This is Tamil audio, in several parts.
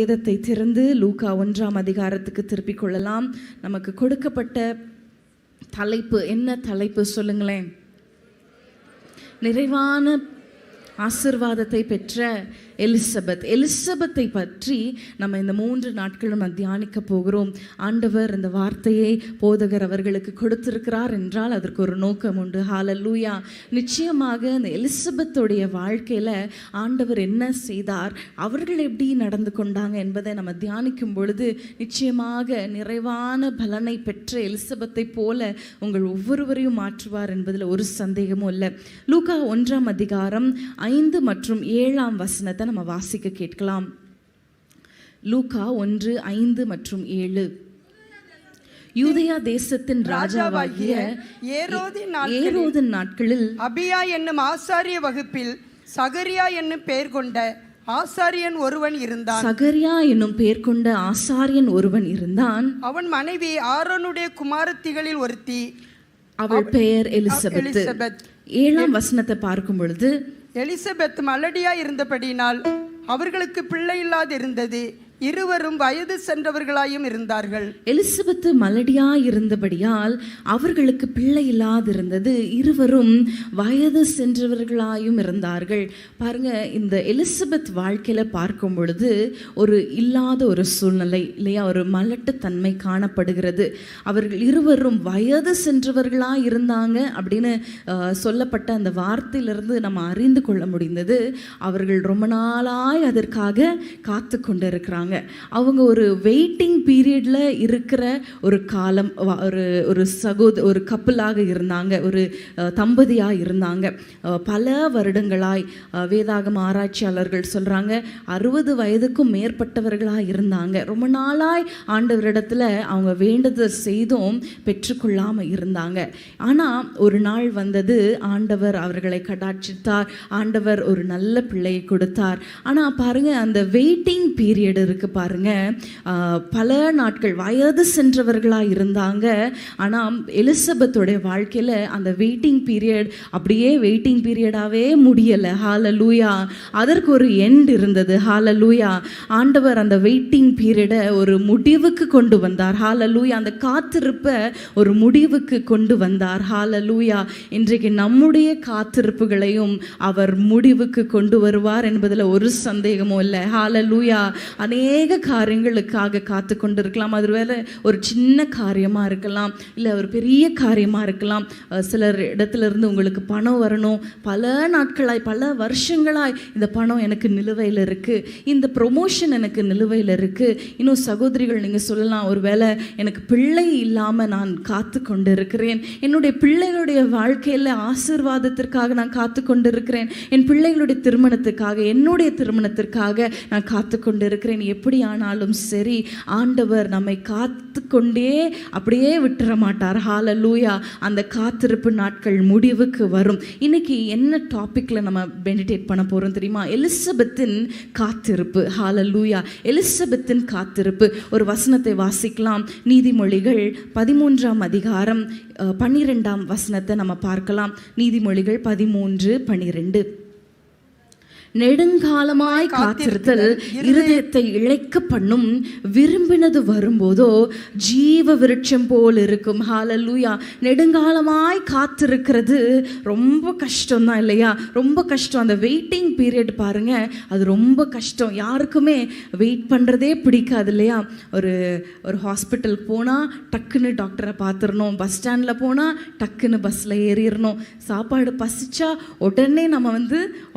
வேதத்தை திறந்து லூக்கா 1ஆம் அதிகாரத்துக்கு திருப்பிக் கொள்ளலாம். நமக்கு கொடுக்கப்பட்ட தலைப்பு என்ன தலைப்பு சொல்லுங்களேன்? நிறைவான ஆசீர்வாதத்தை பெற்ற எலிசபெத்தை பற்றி நம்ம இந்த 3 நாட்களும் தியானிக்க போகிறோம். ஆண்டவர் இந்த வார்த்தையை போதகர் அவர்களுக்கு கொடுத்திருக்கிறார் என்றால் அதற்கு ஒரு நோக்கம் உண்டு. ஹல்லேலூயா. நிச்சயமாக இந்த எலிசபெத்துடைய வாழ்க்கையில் ஆண்டவர் என்ன செய்தார், அவர்கள் எப்படி நடந்து கொண்டாங்க என்பதை நம்ம தியானிக்கும் பொழுது நிச்சயமாக நிறைவான பலனை பெற்ற எலிசபெத்தை போல உங்கள் ஒவ்வொருவரையும் மாற்றுவார் என்பதில் ஒரு சந்தேகமும் இல்லை. லூக்கா 1ஆம் அதிகாரம் 5 மற்றும் 7ஆம் வசனத்தை நம்ம வாசிக்க கேட்கலாம். லூக்கா 1:5 மற்றும் 7. யூதேயா தேசத்தின் ராஜாவாகிய ஏரோதின் நாட்களில் அபியா என்னும் ஆசாரிய வகுப்பில் சகரியா என்னும் பெயர் கொண்ட ஆசாரியன் ஒருவன் இருந்தான். சகரியா என்னும் பெயர் கொண்ட ஆசாரியன் ஒருவன் இருந்தான். அவன் மனைவி ஆரோனுடைய குமாரத்திகளில் ஒருத்தி, அவள் பெயர் எலிசபெத். 7ஆம் வசனத்தை பார்க்கும் பொழுது, எலிசபெத் மலடியா இருந்தபடியினால் அவர்களுக்கு பிள்ளை இல்லாதிருந்தது. இருவரும் வயது சென்றவர்களாயும் இருந்தார்கள். எலிசபெத் மலடியா இருந்தபடியால் அவர்களுக்கு பிள்ளை இல்லாதிருந்தது. இருவரும் வயது சென்றவர்களாயும் இருந்தார்கள். பாருங்க, இந்த எலிசபெத் வாழ்க்கையில பார்க்கும் பொழுது ஒரு இல்லாத ஒரு சூழ்நிலை இல்லையா, ஒரு மலட்டுத்தன்மை காணப்படுகிறது. அவர்கள் இருவரும் வயது சென்றவர்களாக இருந்தாங்க அப்படின்னு சொல்லப்பட்ட அந்த வார்த்தையிலிருந்து நம்ம அறிந்து கொள்ள முடிந்தது. அவர்கள் ரொம்ப நாளாய் அதற்காக காத்து கொண்டு இருக்கிறாங்க. அவங்க ஒரு வெயிட்டிங் பீரியட்ல இருக்கிற ஒரு காலம், ஒரு கப்பலாக இருந்தாங்க, ஒரு தம்பதியா இருந்தாங்க. பல வருடங்களாய் வேதாகம ஆராய்ச்சியாளர்கள் சொல்றாங்க 60 வயதுக்கும் மேற்பட்டவர்களாக இருந்தாங்க. ரொம்ப நாளாய் ஆண்டவரிடத்துல அவங்க வேண்டுதல் செய்தும் பெற்றுக்கொள்ளாம இருந்தாங்க. ஆனா ஒரு நாள் வந்தது, ஆண்டவர் அவர்களை கடாட்சித்தார். ஆண்டவர் ஒரு நல்ல பிள்ளையை கொடுத்தார். ஆனா பாருங்க, அந்த வெயிட்டிங் பீரியட் இருக்கு பாருங்க, பல நாட்கள் வயது சென்றவர்களா இருந்தாங்க. ஆனா எலிசபெத்தோடைய வாழ்க்கையில அந்த வெயிட்டிங் பீரியட் அப்படியே வெயிட்டிங் பீரியடாவே முடியல. ஹல்லேலூயா. அதற்கு ஒரு எண்ட் இருந்தது. ஹல்லேலூயா. ஆண்டவர் அந்த வெயிட்டிங் பீரியடை ஒரு முடிவுக்கு கொண்டு வந்தார். ஹல்லேலூயா. அந்த காத்திருப்பை ஒரு முடிவுக்கு கொண்டு வந்தார். ஹல்லேலூயா. இன்றைக்கு நம்முடைய காத்திருப்புகளையும் அவர் முடிவுக்கு கொண்டு வருவார் என்பதில் ஒரு சந்தேகமும் இல்லை. ஹல்லேலூயா. அநேக காரியங்களுக்காக காத்து கொண்டு இருக்கலாம். அது வேலை ஒரு சின்ன காரியமா இருக்கலாம், இல்லை ஒரு பெரிய காரியமா இருக்கலாம். சிலர் இடத்துல இருந்து உங்களுக்கு பணம் வரணும், பல நாட்களாய் பல வருஷங்களாய் இந்த பணம் எனக்கு நிலுவையில் இருக்கு, இந்த ப்ரொமோஷன் எனக்கு நிலுவையில் இருக்கு. இன்னும் சகோதரிகள் நீங்க சொல்லலாம், ஒரு வேளை எனக்கு பிள்ளை இல்லாம நான் காத்து கொண்டு இருக்கிறேன், என்னுடைய பிள்ளைகளுடைய வாழ்க்கையில ஆசீர்வாதத்திற்காக நான் காத்து கொண்டு இருக்கிறேன், என் பிள்ளைகளுடைய திருமணத்துக்காக, என்னுடைய திருமணத்திற்காக நான் காத்து கொண்டு இருக்கிறேன். எப்படி ஆனாலும் சரி, ஆண்டவர் நம்மை காத்து கொண்டே அப்படியே விட்டுற மாட்டார். ஹல்லேலூயா. அந்த காத்திருப்பு நாட்கள் முடிவுக்கு வரும். இன்னைக்கு என்ன டாபிக்ல நம்ம மெடிடேட் பண்ண போறோம் தெரியுமா? எலிசபெத்தின் காத்திருப்பு. ஹல்லேலூயா. எலிசபெத்தின் காத்திருப்பு. ஒரு வசனத்தை வாசிக்கலாம். நீதிமொழிகள் 13ஆம் அதிகாரம் 12ஆம் வசனத்தை நம்ம பார்க்கலாம். நீதிமொழிகள் 13:12. நெடுங்காலமாய் காத்திருத்தல் இருதயத்தை இழைக்க பண்ணும், விரும்பினது வரும்போதோ ஜீவ விருட்சம் போல் இருக்கும். ஹல்லேலூயா. நெடுங்காலமாய் காத்திருக்கிறது ரொம்ப கஷ்டம் தான் இல்லையா? ரொம்ப கஷ்டம். அந்த வெயிட்டிங் பீரியட் பாருங்க, அது ரொம்ப கஷ்டம். யாருக்குமே வெயிட் பண்ணுறதே பிடிக்காது இல்லையா? ஒரு ஹாஸ்பிட்டலுக்கு போனால் டக்குன்னு டாக்டரை பார்த்துடணும், பஸ் ஸ்டாண்டில் போனால் டக்குன்னு பஸ்ஸில் ஏறிடணும், சாப்பாடு பசிச்சா உடனே நம்ம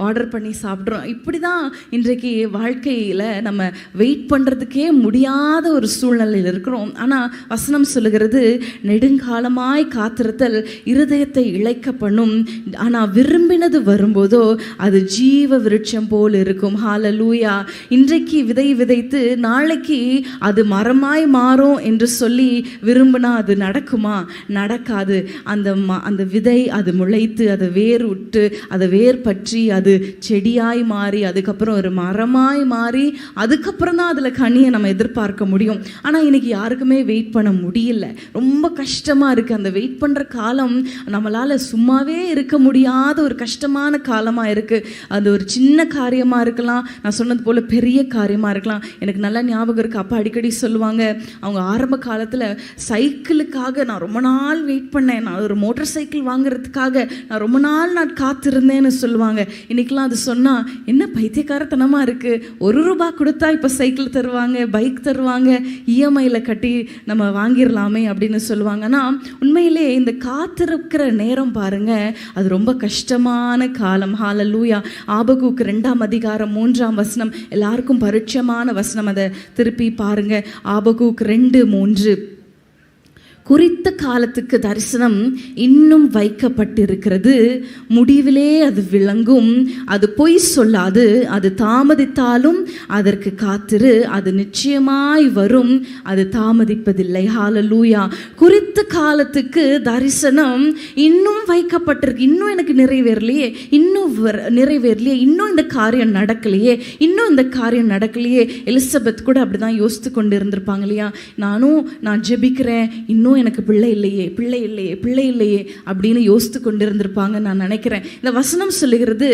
ஆர்டர் பண்ணி சாப்பிட்றோம். இப்படி தான் இன்றைக்கு வாழ்க்கையில் நம்ம வெயிட் பண்ணுறதுக்கே முடியாத ஒரு சூழ்நிலையில் இருக்கிறோம். ஆனால் வசனம் சொல்லுகிறது, நெடுங்காலமாய் காத்திருத்தல் இருதயத்தை இழைக்க பண்ணும், ஆனால் விரும்பினது வரும்போதோ அது ஜீவ விருட்சம் போல் இருக்கும். ஹல்லேலூயா. இன்றைக்கு விதை விதைத்து நாளைக்கு அது மரமாய் மாறும் என்று சொல்லி விரும்பினா அது நடக்குமா? நடக்காது. அந்த விதை அது முளைத்து, அதை வேர் விட்டு, அதை வேர் பற்றி அது செடியாய் செடியாய் மாறி அதுக்கப்புறம் ஒரு மரமாய் மாறி அதுக்கப்புறம் தான் அதில் கனியை நம்ம எதிர்பார்க்க முடியும். ஆனால் இன்னைக்கு யாருக்குமே வெயிட் பண்ண முடியல. ரொம்ப கஷ்டமாக இருக்குது. அந்த வெயிட் பண்ணுற காலம் நம்மளால் சும்மாவே இருக்க முடியாத ஒரு கஷ்டமான காலமாக இருக்குது. அது ஒரு சின்ன காரியமாக இருக்கலாம், நான் சொன்னது போல் பெரிய காரியமாக இருக்கலாம். எனக்கு நல்லா ஞாபகம் இருக்குது, அப்பா அடிக்கடி சொல்லுவாங்க, அவங்க ஆரம்ப காலத்தில் சைக்கிளுக்காக நான் ரொம்ப நாள் வெயிட் பண்ணேன், நான் ஒரு மோட்டார் சைக்கிள் வாங்குறதுக்காக நான் ரொம்ப நாள் நான் காத்திருந்தேன்னு சொல்லுவாங்க. இன்றைக்கெலாம் அது சொன்னால் என்ன பைத்தியக்காரத்தனமாக இருக்குது, ₹1 கொடுத்தா இப்போ சைக்கிள் தருவாங்க, பைக் தருவாங்க, இஎம்ஐயில் கட்டி நம்ம வாங்கிடலாமே அப்படின்னு சொல்லுவாங்க. ஆனால் உண்மையிலே இந்த காத்திருக்கிற நேரம் பாருங்க, அது ரொம்ப கஷ்டமான காலம். ஹல்லேலூயா. ஆபகுக்கு 2ஆம் அதிகாரம் 3ஆம் வசனம் எல்லாருக்கும் பரிச்சயமான வசனம். அதை திருப்பி பாருங்க. ஆபகுக்கு 2:3. குறித்த காலத்துக்கு தரிசனம் இன்னும் வைக்கப்பட்டிருக்கிறது, முடிவிலே அது விளங்கும், அது பொய் சொல்லாது, அது தாமதித்தாலும் அதற்கு காத்திரு, அது நிச்சயமாய் வரும், அது தாமதிப்பதில்லை. ஹல்லேலூயா. குறித்த காலத்துக்கு தரிசனம் இன்னும் வைக்கப்பட்டிருக்கு. இன்னும் எனக்கு நிறைவேறலையே, இன்னும் நிறைவேறலையே, இன்னும் இந்த காரியம் நடக்கலையே, இன்னும் இந்த காரியம் நடக்கலையே. எலிசபெத் கூட அப்படிதான் யோசித்து கொண்டு இருந்திருப்பாங்க இல்லையா? நான் ஜெபிக்கிறேன், இன்னும் எனக்கு பிள்ளை இல்லையே, பிள்ளை இல்லையே, பிள்ளை இல்லையே அப்படின்னு யோசித்து கொண்டிருந்திருப்பாங்க நான் நினைக்கிறேன். இந்த வசனம் சொல்லுகிறது,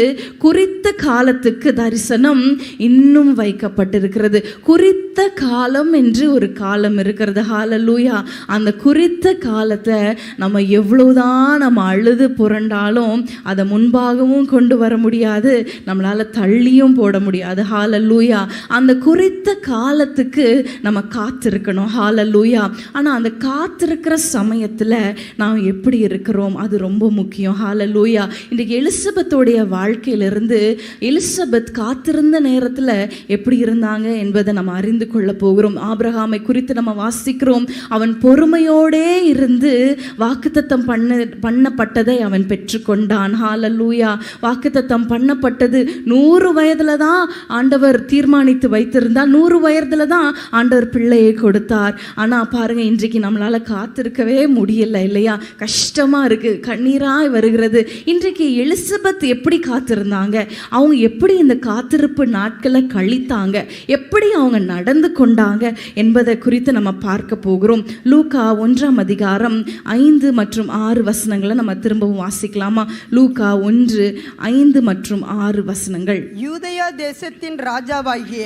குறித்த காலத்துக்கு தரிசனம் இன்னும் வைக்கப்பட்டிருக்கிறது. குறித்த காலம் என்று ஒரு காலம் இருக்கிறது. ஹல்லேலூயா. அந்த குறித்த காலத்தை நம்ம எவ்வளவுதான் நம்ம அழுது புரண்டாலும் அதை முன்பாகவும் கொண்டு வர முடியாது, நம்மளால தள்ளியும் போட முடியாது. ஹல்லேலூயா. அந்த குறித்த காலத்துக்கு நம்ம காத்திருக்கணும். ஹல்லேலூயா. ஆனா அந்த காத்திருக்கிற சமயத்துல நாம் எப்படி இருக்கிறோம், அது ரொம்ப முக்கியம். ஹல்லேலூயா. இன்றைக்கு எலிசபெத்தோடைய வாழ்க்கையிலிருந்து எலிசபெத் காத்திருந்த நேரத்துல எப்படி இருந்தாங்க என்பதை நம்ம அறிந்து கொள்ள போகிறோம். ஆபிரகாமை குறித்து நம்ம வாசிக்கிறோம், அவன் பொறுமையோடே இருந்து வாக்குத்தத்தம் பண்ணப்பட்டதை அவன் பெற்றுக்கொண்டான். ஹல்லேலூயா. வாக்குத்தத்தம் பண்ணப்பட்டது 100 வயதுல தான் ஆண்டவர் தீர்மானித்து வைத்திருந்தார். 100 வயதுல தான் ஆண்டவர் பிள்ளையை கொடுத்தார். ஆனா பாருங்க, இன்றைக்கு நம்மளால காத்திருக்கவே முடியல இல்லையா? கஷ்டமா இருக்கு, கண்ணீராய் வருகிறது. இன்றைக்கு எலிசபெத் எப்படி காத்திருந்தாங்க, அவங்க எப்படி இந்த காத்திருப்பு நாட்களை கழித்தாங்க, எப்படி அவங்க நடந்து கொண்டாங்க என்பதை குறித்து நம்ம பார்க்க போகிறோம். லூக்கா 1ஆம் அதிகாரம் 5 மற்றும் 6 வசனங்களை நம்ம திரும்பவும் வாசிக்கலாமா? லூக்கா 1:5 மற்றும் 6 வசனங்கள். யூதேயா தேசத்தின் ராஜாவாகிய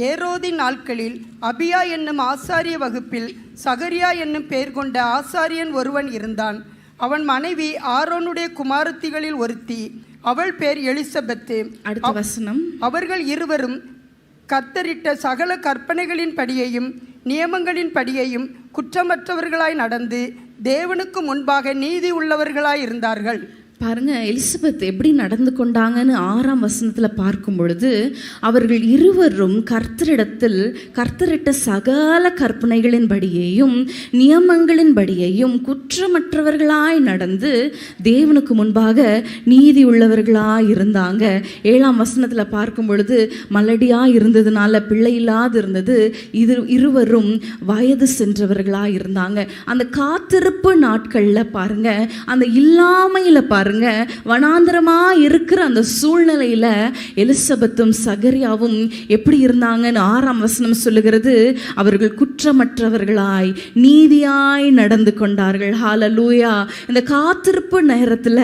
ஏரோதின் நாட்களில் அபியா என்னும் ஆசாரிய வகுப்பில் சகரியா என்னும் பெயர் கொண்ட ஆசாரியன் ஒருவன் இருந்தான். அவன் மனைவி ஆரோனுடைய குமாரத்திகளில் ஒருத்தி, அவள் பேர் எலிசபெத்து. அடுத்த வசனம். அவர்கள் இருவரும் கர்த்தரிட்ட சகல கற்பனைகளின் படியையும் நியமங்களின் படியையும் குற்றமற்றவர்களாய் நடந்து தேவனுக்கு முன்பாக நீதி உள்ளவர்களாய் இருந்தார்கள். பாருங்க, எலிசபெத் எப்படி நடந்து கொண்டாங்கன்னு 6ஆம் வசனத்தில் பார்க்கும் பொழுது, அவர்கள் இருவரும் கர்த்தரிட்ட சகல கற்பனைகளின் படியையும் நியமங்களின் படியையும் குற்றமற்றவர்களாய் நடந்து தேவனுக்கு முன்பாக நீதி உள்ளவர்களாய் இருந்தாங்க. 7ஆம் வசனத்தில் பார்க்கும் பொழுது, மலடியாக இருந்ததுனால பிள்ளை இல்லாது இருந்தது, இருவரும் வயது சென்றவர்களாய் இருந்தாங்க. அந்த காத்திருப்பு நாட்களில் பாருங்க, அந்த இல்லாமையில் பாருங்க, வனாந்தரமா இருக்கிற அந்த சூழ்நிலையில எலிசபெத்தும் சகரியாவும் எப்படி இருந்தாங்கன்னு 6ஆம் வசனம் சொல்லுகிறது. அவர்கள் குற்றமற்றவர்களாய் நீதியாய் நடந்து கொண்டார்கள். ஹல்லேலூயா. இந்த காத்திருப்பு நேரத்துல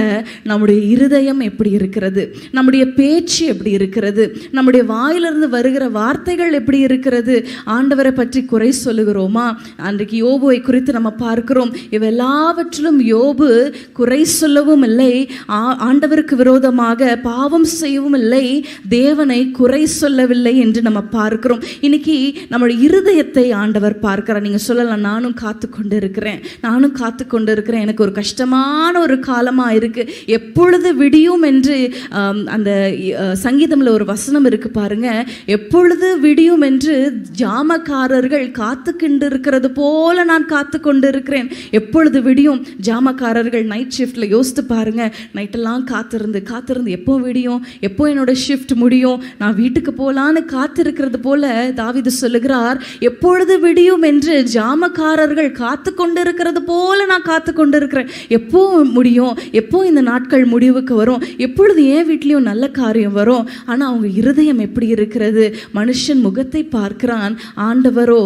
நம்முடைய இருதயம் எப்படி இருக்கிறது, நம்முடைய பேச்சு எப்படி இருக்கிறது, நம்முடைய வாயிலிருந்து வருகிற வார்த்தைகள் எப்படி இருக்கிறது? ஆண்டவரை பற்றி குறை சொல்லுகிறோமா? அன்றைக்கு யோபுவை குறித்து நம்ம பார்க்கிறோம். இவெல்லாவற்றிலும் யோபு குறை சொல்லவும் இல்லை, ஆண்டவருக்கு விரோதமாக பாவம் செய்யவும் இல்லை, தேவனை குறை சொல்லவில்லை என்று நம்ம பார்க்கிறோம். இன்னைக்கு நம்முடைய இருதயத்தை ஆண்டவர் பார்க்கிறார். நீங்க சொல்லலாம், நானும் காத்து கொண்டு இருக்கிறேன், எனக்கு ஒரு கஷ்டமான ஒரு காலமா இருக்கு, எப்பொழுது விடியும் என்று அந்த சங்கீதம்ல ஒரு வசனம் இருக்கு பாருங்க, எப்பொழுது விடியும் என்று ஜாமக்காரர்கள் காத்து கொண்டு இருக்கிறது போல நான் காத்து கொண்டு இருக்கிறேன். எப்பொழுது விடியும்? ஜாமக்காரர்கள் நைட் ஷிஃப்ட்ல யோசித்து பாருங்க, நைட்டெல்லாம் காத்திருந்து எப்போ விடியும், எப்போ என்னோட ஷிஃப்ட் முடியும், நான் வீட்டுக்கு போகலான்னு காத்திருக்கிறது போல தாவீது சொல்லுகிறார், எப்பொழுது விடியும் என்று ஜாமக்காரர்கள் காத்து கொண்டு இருக்கிறது போல நான் காத்து கொண்டு இருக்கிறேன். எப்போ முடியும், எப்போ இந்த நாட்கள் முடிவுக்கு வரும், எப்பொழுது என் வீட்லேயும் நல்ல காரியம் வரும். ஆனால் அவங்க இருதயம் எப்படி இருக்கிறது? மனுஷன் முகத்தை பார்க்கிறான், ஆண்டவரோ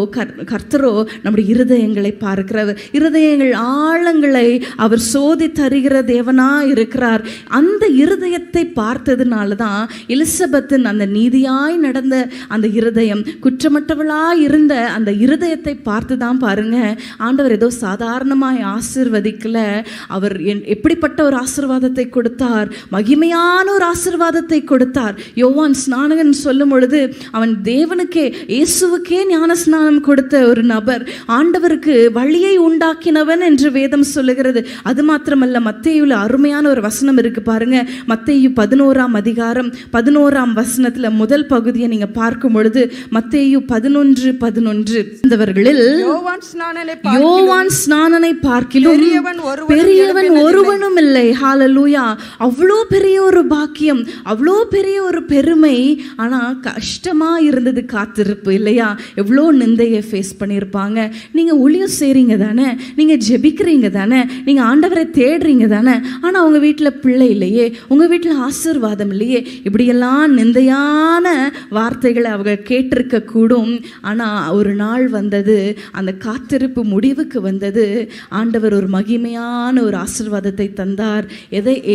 கர்த்தரோ நம்முடைய இருதயங்களை பார்க்கிறவர். இருதயங்கள் ஆழங்களை அவர் சோதி தருகிற தேவனா இருக்கிறார். அந்த இருதயத்தை பார்த்ததுனால தான் எலிசபெத்தின் அந்த நீதியாய் நடந்த அந்த இருதயம், குற்றமற்றவளாய் இருந்த அந்த இருதயத்தை பார்த்து தான் பாருங்க, ஆண்டவர் ஏதோ சாதாரணமாய் ஆசீர்வதிக்கல. அவர் எப்படிப்பட்ட ஒரு ஆசீர்வாதத்தை கொடுத்தார், மகிமையான ஒரு ஆசீர்வாதத்தை கொடுத்தார். யோவான் ஸ்நானகன் சொல்லும் பொழுது அவன் தேவனுக்கே, இயேசுவுக்கே ஞான ஸ்நானம் கொடுத்த ஒரு நபர், ஆண்டவருக்கு வழியை உண்டாக்கினவன் என்று வேதம் சொல்லுகிறது. அது மாத்திரமல்ல, மத்தேயுல அருமையான ஒரு வசனம் இருக்கு பாருங்க. மத்தேயு 11ஆம் அதிகாரம் 11ஆம் வசனத்துல முதல் பகுதியை நீங்க பார்க்கும் பொழுது, மத்தேயு 11:11 இந்தவர்களில் யோவான் ஸ்நானனை பார்க்கிலும் பெரியவன் ஒருவனும் இல்லை. ஹல்லேலூயா! அவ்வளோ பெரிய ஒரு பாக்கியம், அவ்வளோ பெரிய ஒரு பெருமை. ஆனா கஷ்டமா இருந்தது காத்திருப்பு இல்லையா? எவ்வளோ நிந்தையை ஃபேஸ் பண்ணியிருப்பாங்க. நீங்க ஊழியம் செய்றீங்க தானே, நீங்க ஜெபிக்கிறீங்க தானே, நீங்க ஆண்டவரை தேடுறீங்க தானே, ஆனா உங்க வீட்டில் பிள்ளை இல்லையே, உங்க வீட்டில் ஆசீர்வாதம் இல்லையே, இப்படியெல்லாம் நிந்தையான வார்த்தைகளை அவங்க கேட்டிருக்க கூடும். ஆனா ஒரு நாள் வந்தது, அந்த காத்திருப்பு முடிவுக்கு வந்தது. ஆண்டவர் ஒரு மகிமையான ஒரு ஆசீர்வாதத்தை தந்தார்.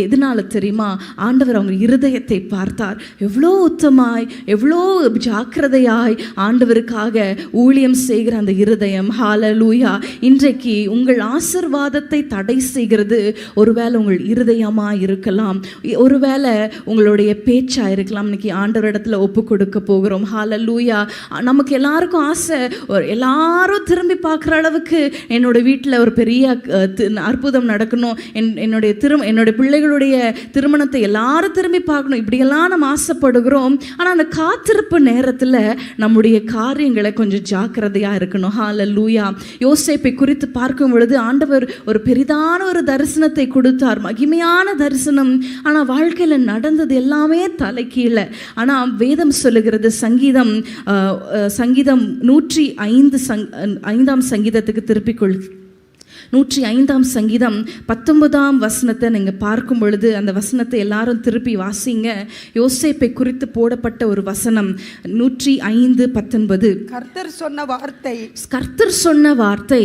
எதனால தெரியுமா? ஆண்டவர் அவங்க இருதயத்தை பார்த்தார். எவ்வளோ உத்தமாய், எவ்வளோ ஜாக்கிரதையாய் ஆண்டவருக்காக ஊழியம் செய்கிற அந்த இருதயம். ஹல்லேலூயா! இன்றைக்கு உங்கள் ஆசீர்வாதத்தை தடை செய்கிறது ஒருவேளை உங்கள் இருதயமாக இருக்கலாம், ஒருவேளை உங்களுடைய பேச்சா இருக்கலாம். இன்னைக்கு ஆண்டவரிடத்துல ஒப்பு கொடுக்க போகிறோம். ஹல்லேலூயா! நமக்கு எல்லாருக்கும் ஆசை, எல்லாரும் திரும்பி பார்க்குற அளவுக்கு என்னோட வீட்டில் ஒரு பெரிய அற்புதம் நடக்கணும், என்னுடைய பிள்ளைகளுடைய திருமணத்தை எல்லாரும் திரும்பி பார்க்கணும், இப்படியெல்லாம் நம்ம ஆசைப்படுகிறோம். ஆனால் அந்த காத்திருப்பு நேரத்தில் நம்முடைய காரியங்களை கொஞ்சம் ஜாக்கிரதையாக இருக்கணும். ஹல்லேலூயா! யோசேப்பை குறித்து பார்க்கும் பொழுது ஆண்டவர் ஒரு பெரிதான ஒரு தரிசனத்தை கொடுத்தார், மகிமையான தரிசனம். ஆனால் வாழ்க்கையில் நடந்தது எல்லாமே தலைக்கீழே. ஆனால் வேதம் சொல்லுகிறது, சங்கீதம் 105 சங்கீதத்துக்கு திருப்பிக்கொள். 105ஆம் சங்கீதம் 19ஆம் வசனத்தை நீங்கள் பார்க்கும் பொழுது, அந்த வசனத்தை எல்லாரும் திருப்பி வாசிங்க. யோசேப்பை குறித்து போடப்பட்ட ஒரு வசனம் 105:19. கர்த்தர் சொன்ன வார்த்தை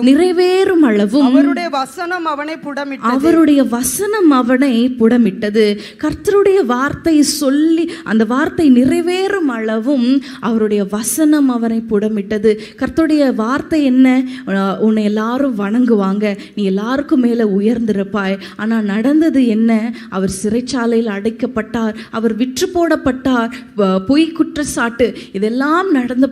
நிறைவேறும் அளவும் அவருடைய வசனம் அவனை புடமிட்டது. கர்த்தருடைய வார்த்தை சொல்லி அந்த வார்த்தை நிறைவேறும் அளவும் அவருடைய வசனம் அவனை புடமிட்டது. கர்த்தருடைய வார்த்தை என்ன? உன்னை எல்லாரும் வணங்குவாங்க, நீ எல்லாருக்கும் மேலே உயர்ந்திருப்பாய். ஆனால் நடந்தது என்ன? அவர் சிறைச்சாலையில் அடைக்கப்பட்டார், அவர் விற்று போடப்பட்டார், பொய் குற்றச்சாட்டு இதெல்லாம் நடந்த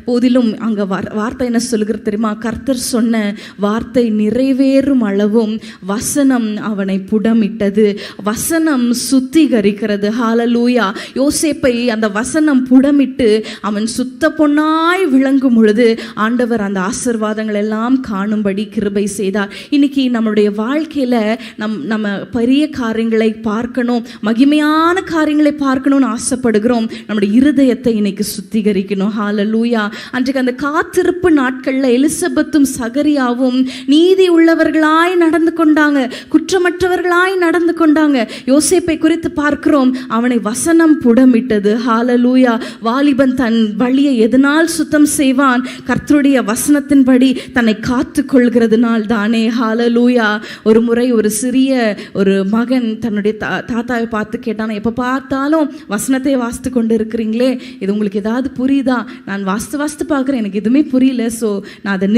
போதிலும் அங்கே வார்த்தை என்ன சொல்லுகிறது தெரியுமா? கர்த்தர் சொன்ன வார்த்தை நிறைவேறும் அளவும் வசனம் அவனை புடமிட்டது. வசனம் சுத்திகரிக்கிறது. ஹல்லேலூயா! யோசேப்பை அந்த வசனம் புடமிட்டு அவன் சுத்த பொன்னாய் விளங்கும் பொழுது ஆண்டவர் அந்த ஆசீர்வாதங்கள் எல்லாம் காணும்படி கிருபை செய்தார். இன்னைக்கு நம்மளுடைய வாழ்க்கையில நம்ம பெரிய காரியங்களை பார்க்கணும், மகிமையான காரியங்களை பார்க்கணும்னு ஆசைப்படுகிறோம். நம்முடைய இருதயத்தை இன்னைக்கு சுத்திகரிக்கணும். ஹல்லேலூயா! அன்றைக்கு அந்த காத்திருப்பு நாட்கள்ல எலிசபெத்தும் சகரியாவும் நீதி உள்ளவர்களாய் நடந்து கொண்டாங்க, குற்றமற்றவர்களாய் நடந்து கொண்டாங்க. யோசேப்பை குறித்து பார்க்கிறோம், அவனை வசனம் புடமிட்டது. ஹல்லேலூயா! வாலிபன் தன் வழியை எதனால் சுத்தம் செய்வான்? கர்த்தருடைய வசனத்தின்படி தன்னை காத்து கொள்கிறதுனால் தானே. ஹல்லேலூயா! ஒரு முறை ஒரு சிறிய ஒரு மகன் தன்னுடைய தாத்தாவை பார்த்து கேட்டான், எப்போ பார்த்தாலும் வசனத்தை வாசித்து கொண்டு இருக்கிறீங்களே, இது உங்களுக்கு ஏதாவது புரியுதா? நான் வாசித்து பார்க்குறேன், எனக்கு எதுவுமே புரியல, ஸோ நான் அதை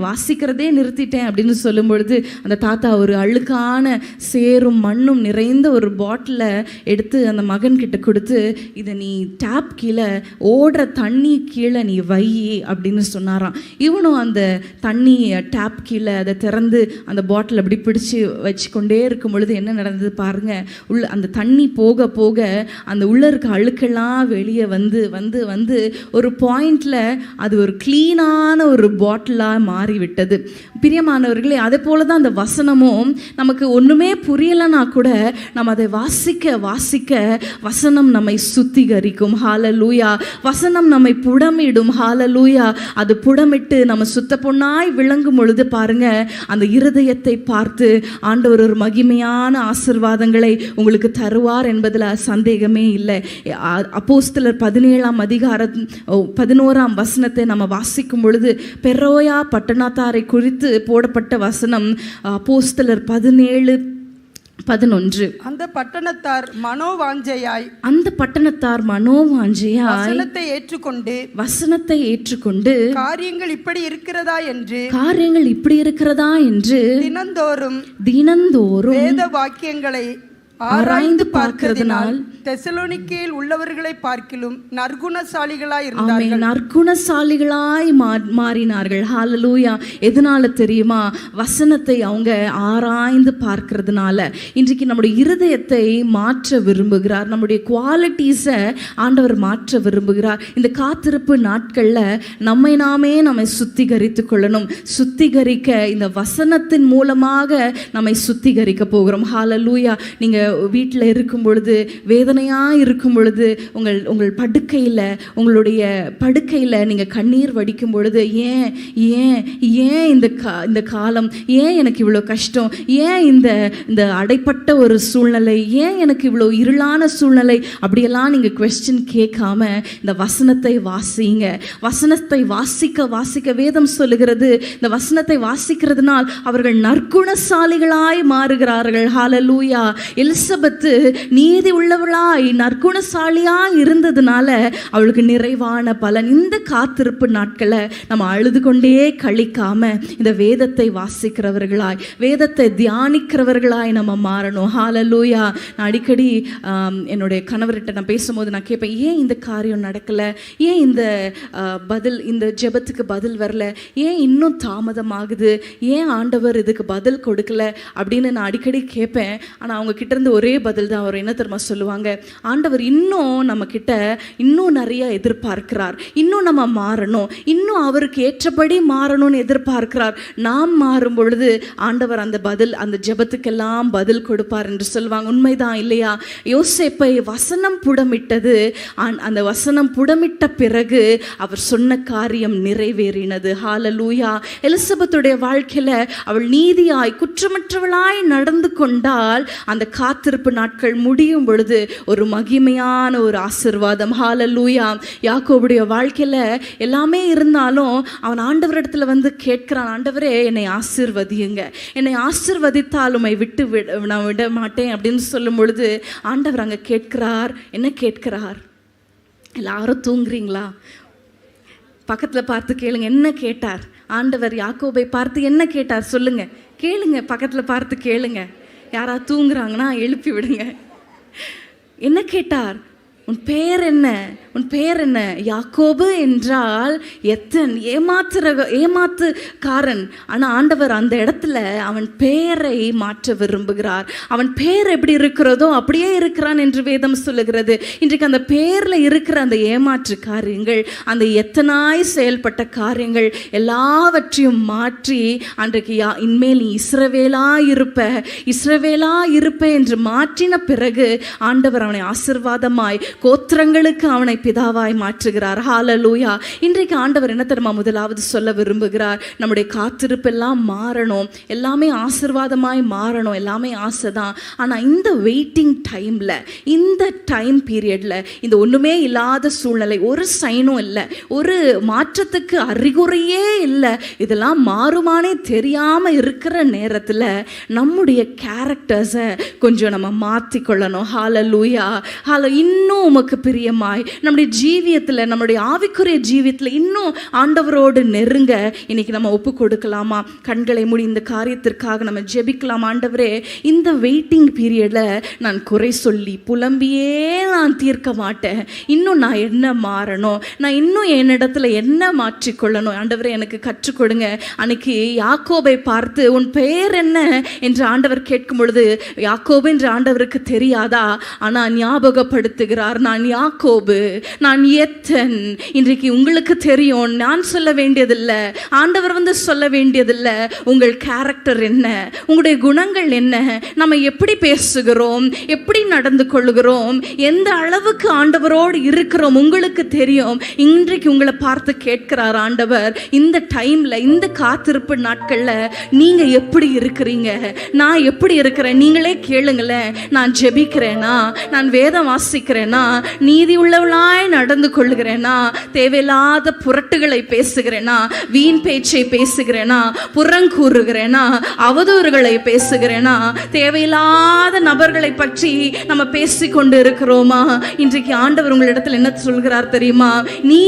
வாசிக்கிறதே நிறுத்திட்டேன் அப்படின்னு சொல்லும் பொழுது அந்த தாத்தா ஒரு அழுக்கான சேரும் மண்ணும் நிறைந்த ஒரு பாட்டிலை எடுத்து அந்த மகன்கிட்ட கொடுத்து, இதை நீ டேப் கீழே ஓடுற தண்ணி கீழே நீ வை அப்படின்னு சொன்னாராம். இவனும் அந்த தண்ணி டேப் கீழே அதை திறந்து அந்த பாட்டில் அப்படி பிடிச்சி வச்சு கொண்டே இருக்கும் பொழுது என்ன நடந்தது பாருங்க. அந்த தண்ணி போக போக அந்த உள்ள இருக்க அழுக்கெல்லாம் வெளியே வந்து வந்து வந்து ஒரு பாயிண்ட்ல அது ஒரு கிளீனான ஒரு பாட்டிலாக மாறிவிட்டது. பிரியமானவர்களே, அதே போல தான் அந்த வசனமும் நமக்கு ஒன்றுமே புரியலைன்னா கூட நம்ம அதை வாசிக்க வாசிக்க வசனம் நம்மை சுத்திகரிக்கும். ஹalleluya. வசனம் நம்மை புடமிடும். ஹalleluya. அது புடமிட்டு நம்ம சுத்த பொன்னாய் விளங்கும் பொழுது பாருங்க, அந்த இருதயத்தை பார்த்து ஆண்டவர் ஒரு மகிமையான ஆசீர்வாதங்களை உங்களுக்கு தருவார் என்பதில் சந்தேகமே இல்லை. அப்போஸ்தலர் 17ஆம் அதிகாரம் 11ஆம் வசனத்தை நம்ம வாசிக்கும் பொழுது பெரோயா பட்டணத்தாரை குறித்து போடப்பட்ட வசனம் அப்போஸ்தலர் 17:11. அந்த பட்டணத்தார் மனோவாஞ்சையாய் வசனத்தை ஏற்றுக்கொண்டு காரியங்கள் இப்படி இருக்கிறதா என்று தினந்தோறும் வேத வாக்கியங்களை ஆராய்ந்து பார்க்கிறதுனால் தெசலோனிக்கேயில் உள்ளவர்களை பார்க்கிலும் நற்குணசாலிகளாய் இருந்தார்கள். நற்குணசாலிகளாய் மாறினார்கள். ஹalleluya. எதனால தெரியுமா? வசனத்தை அவங்க ஆராய்ந்து பார்க்கிறதுனால. இன்றைக்கு நம்முடைய இருதயத்தை மாற்ற விரும்புகிறார். நம்முடைய குவாலிட்டிஸை ஆண்டவர் மாற்ற விரும்புகிறார். இந்த காத்திருப்பு நாட்களில் நம்மை சுத்திகரித்து கொள்ளணும். சுத்திகரிக்க இந்த வசனத்தின் மூலமாக நம்மை சுத்திகரிக்க போகிறோம். ஹalleluya. நீங்கள் வீட்டில் இருக்கும் பொழுது, வேதனையாக இருக்கும் பொழுது, உங்கள் உங்களுடைய படுக்கையில் நீங்கள் கண்ணீர் வடிக்கும் பொழுது, ஏன் இந்த காலம், ஏன் எனக்கு இவ்வளோ கஷ்டம், ஏன் இந்த அடைப்பட்ட ஒரு சூழ்நிலை, ஏன் எனக்கு இவ்வளோ இருளான சூழ்நிலை, அப்படியெல்லாம் நீங்கள் குவெஸ்டின் கேட்காம இந்த வசனத்தை வாசிங்க. வசனத்தை வாசிக்க வாசிக்க வேதம் சொல்லுகிறது, இந்த வசனத்தை வாசிக்கிறதுனால் அவர்கள் நற்குணசாலிகளாய் மாறுகிறார்கள். ஹalleluya. எலிசபெத்து நீதி உள்ளவளாய் நற்குணசாலியாய் இருந்ததுனால அவளுக்கு நிறைவான பலன். இந்த காத்திருப்பு நாட்களை நம்ம அழுது கொண்டே கழிக்காம இந்த வேதத்தை வாசிக்கிறவர்களாய், வேதத்தை தியானிக்கிறவர்களாய் நம்ம மாறணும். ஹalleluya. நான் அடிக்கடி என்னுடைய கணவர்கிட்ட நான் பேசும்போது நான் கேட்பேன், ஏன் இந்த காரியம் நடக்கலை, ஏன் இந்த ஜெபத்துக்கு பதில் வரல, ஏன் இன்னும் தாமதமாகுது, ஏன் ஆண்டவர் இதுக்கு பதில் கொடுக்கல அப்படின்னு நான் அடிக்கடி கேட்பேன். ஆனால் அவங்க கிட்ட இருந்து ஒரே பதில் தான் வரும். என்ன தெரியுமா சொல்லுவாங்க? ஆண்டவர் இன்னும் நம்ம கிட்ட இன்னும் நிறைய எதிர்பார்க்கிறார், இன்னும் நம்ம மாறணும், இன்னும் அவருக்கு ஏற்றபடி மாறணும்னு எதிர்பார்க்கிறார். நாம் மாறும் பொழுது ஆண்டவர் அந்த ஜெபத்துக்கெல்லாம் பதில் கொடுப்பார் என்று சொல்லுவாங்க. உண்மைதான் இல்லையா? யோசேப்பை வசனம் புடமிட்டது. அந்த வசனம் புடமிட்ட பிறகு அவர் சொன்ன காரியம் நிறைவேறினது. ஹalleluya. எலிசபெத்துடைய வாழ்க்கையில அவள் நீதியாய் குற்றமற்றவளாய் நடந்து கொண்டால் அந்த காத்திருப்பு நாட்கள் முடியும் பொழுது ஒரு மகிமையான ஒரு ஆசீர்வாதம். ஹalleluya. யாக்கோபுடைய வாழ்க்கையில எல்லாமே இருந்தாலும் அவன் ஆண்டவரிடத்துல வந்து கேட்கிறான், ஆண்டவரே என்னை ஆசீர்வதியுங்க, என்னை ஆசீர்வதித்தால் உம்மை விட்டு நான் விட மாட்டேன் அப்படின்னு சொல்லும் பொழுது ஆண்டவர் அங்க கேட்கிறார். என்ன கேட்கிறார்? எல்லாரும் தூங்குறீங்களா? பக்கத்துல பார்த்து கேளுங்க, என்ன கேட்டார் ஆண்டவர்? யாக்கோபை பார்த்து என்ன கேட்டார் சொல்லுங்க, கேளுங்க, பக்கத்துல பார்த்து கேளுங்க. யாராவது தூங்குறாங்கன்னா எழுப்பி விடுங்க. என்ன கேட்டார்? உன் பேர் என்ன? உன் பேர் என்ன? யாக்கோபு என்றால் எத்தன், ஏமாத்துக்காரன். ஆனால் ஆண்டவர் அந்த இடத்துல அவன் பெயரை மாற்ற விரும்புகிறார். அவன் பெயர் எப்படி இருக்கிறதோ அப்படியே இருக்கிறான் என்று வேதம் சொல்லுகிறது. இன்றைக்கு அந்த பெயரில் இருக்கிற அந்த ஏமாற்று காரியங்கள், அந்த எத்தனாய் செயல்பட்ட காரியங்கள் எல்லாவற்றையும் மாற்றி அன்றைக்கு இனிமேல் நீ இஸ்ரவேலா இருப்ப என்று மாற்றின பிறகு ஆண்டவர் அவனை ஆசீர்வாதமாய் கோத்திரங்களுக்கு அவனை பிதாவாய் மாற்றுகிறார். ஹalleluya. இன்றைக்கு ஆண்டவர் என்ன தெரியுமா முதலாவது சொல்ல விரும்புகிறார்? நம்முடைய காத்திருப்பெல்லாம் மாறணும், எல்லாமே ஆசீர்வாதமாய் மாறணும், எல்லாமே ஆசைதான். ஆனால் இந்த வெயிட்டிங் டைமில், இந்த டைம் பீரியடில், இந்த ஒன்றுமே இல்லாத சூழ்நிலை, ஒரு சைனும் இல்லை, ஒரு மாற்றத்துக்கு அறிகுறியே இல்லை, இதெல்லாம் மாறுமானே தெரியாமல் இருக்கிற நேரத்தில் நம்முடைய கேரக்டர்ஸை கொஞ்சம் நம்ம மாற்றிக்கொள்ளணும். ஹalleluya. இன்னும் உமக்கு பிரியமாய் நம்முடைய ஜீவியத்தில், நம்முடைய ஆவிக்குரிய ஜீவியத்தில் இன்னும் ஆண்டவரோடு நெருங்க இன்னைக்கு நம்ம ஒப்பு கொடுக்கலாமா? கண்களை மூடி இந்த காரியத்திற்காக நம்ம ஜெபிக்கலாம். ஆண்டவரே, இந்த வெயிட்டிங் பீரியடில் நான் குறை சொல்லி புலம்பியே நான் தீர்க்க மாட்டேன். இன்னும் நான் என்ன மாறணும், நான் இன்னும் என்னிடத்துல என்ன மாற்றிக்கொள்ளணும் ஆண்டவரே எனக்கு கற்றுக் கொடுங்க. அன்னைக்கு யாக்கோபை பார்த்து உன் பெயர் என்ன என்று ஆண்டவர் கேட்கும் பொழுது யாக்கோபு என்று ஆண்டவருக்கு தெரியாதா? ஆனால் ஞாபகப்படுத்துகிறார், சொல்லுகிறார், நான் யாக்கோபு, நான் எத்தன். இன்றைக்கு உங்களுக்கு தெரியும், நான் சொல்ல வேண்டியதில்லை, ஆண்டவர் சொல்ல வேண்டியதில்லை. உங்கள் கேரக்டர் என்ன, உங்களுடைய குணங்கள் என்ன, நம்ம எப்படி பேசுகிறோம், எப்படி நடந்து கொள்ளுகிறோம், எந்த அளவுக்கு ஆண்டவரோடு இருக்கிறோம் உங்களுக்கு தெரியும். இன்றைக்கு உங்களை பார்த்து கேட்கிறார் ஆண்டவர், இந்த டைம்ல, இந்த காத்திருப்பு நாட்கள்ல நீங்க எப்படி இருக்கிறீங்க, நான் எப்படி இருக்கிறேன், நீங்களே கேளுங்களேன். நான் ஜெபிக்கிறேனா, நான் வேதம் வாசிக்கிறேனா, நீதி உள்ளவளாய் நடந்து கொள்ளுகிறேனா, தேவையில்லாத புரட்டுகளை பேசுகிறேனா, வீண் பேச்சை பேசுகிறேனா, புறங்கூறுகிறேனா, அவதூறுகளை பேசுகிறேனா, தேவையில்லாத நபர்களை பற்றி நம்ம பேசிக்கொண்டு இருக்கிறோமா? இன்றைக்கு ஆண்டவர் உங்களிடத்தில் என்ன சொல்கிறார் தெரியுமா?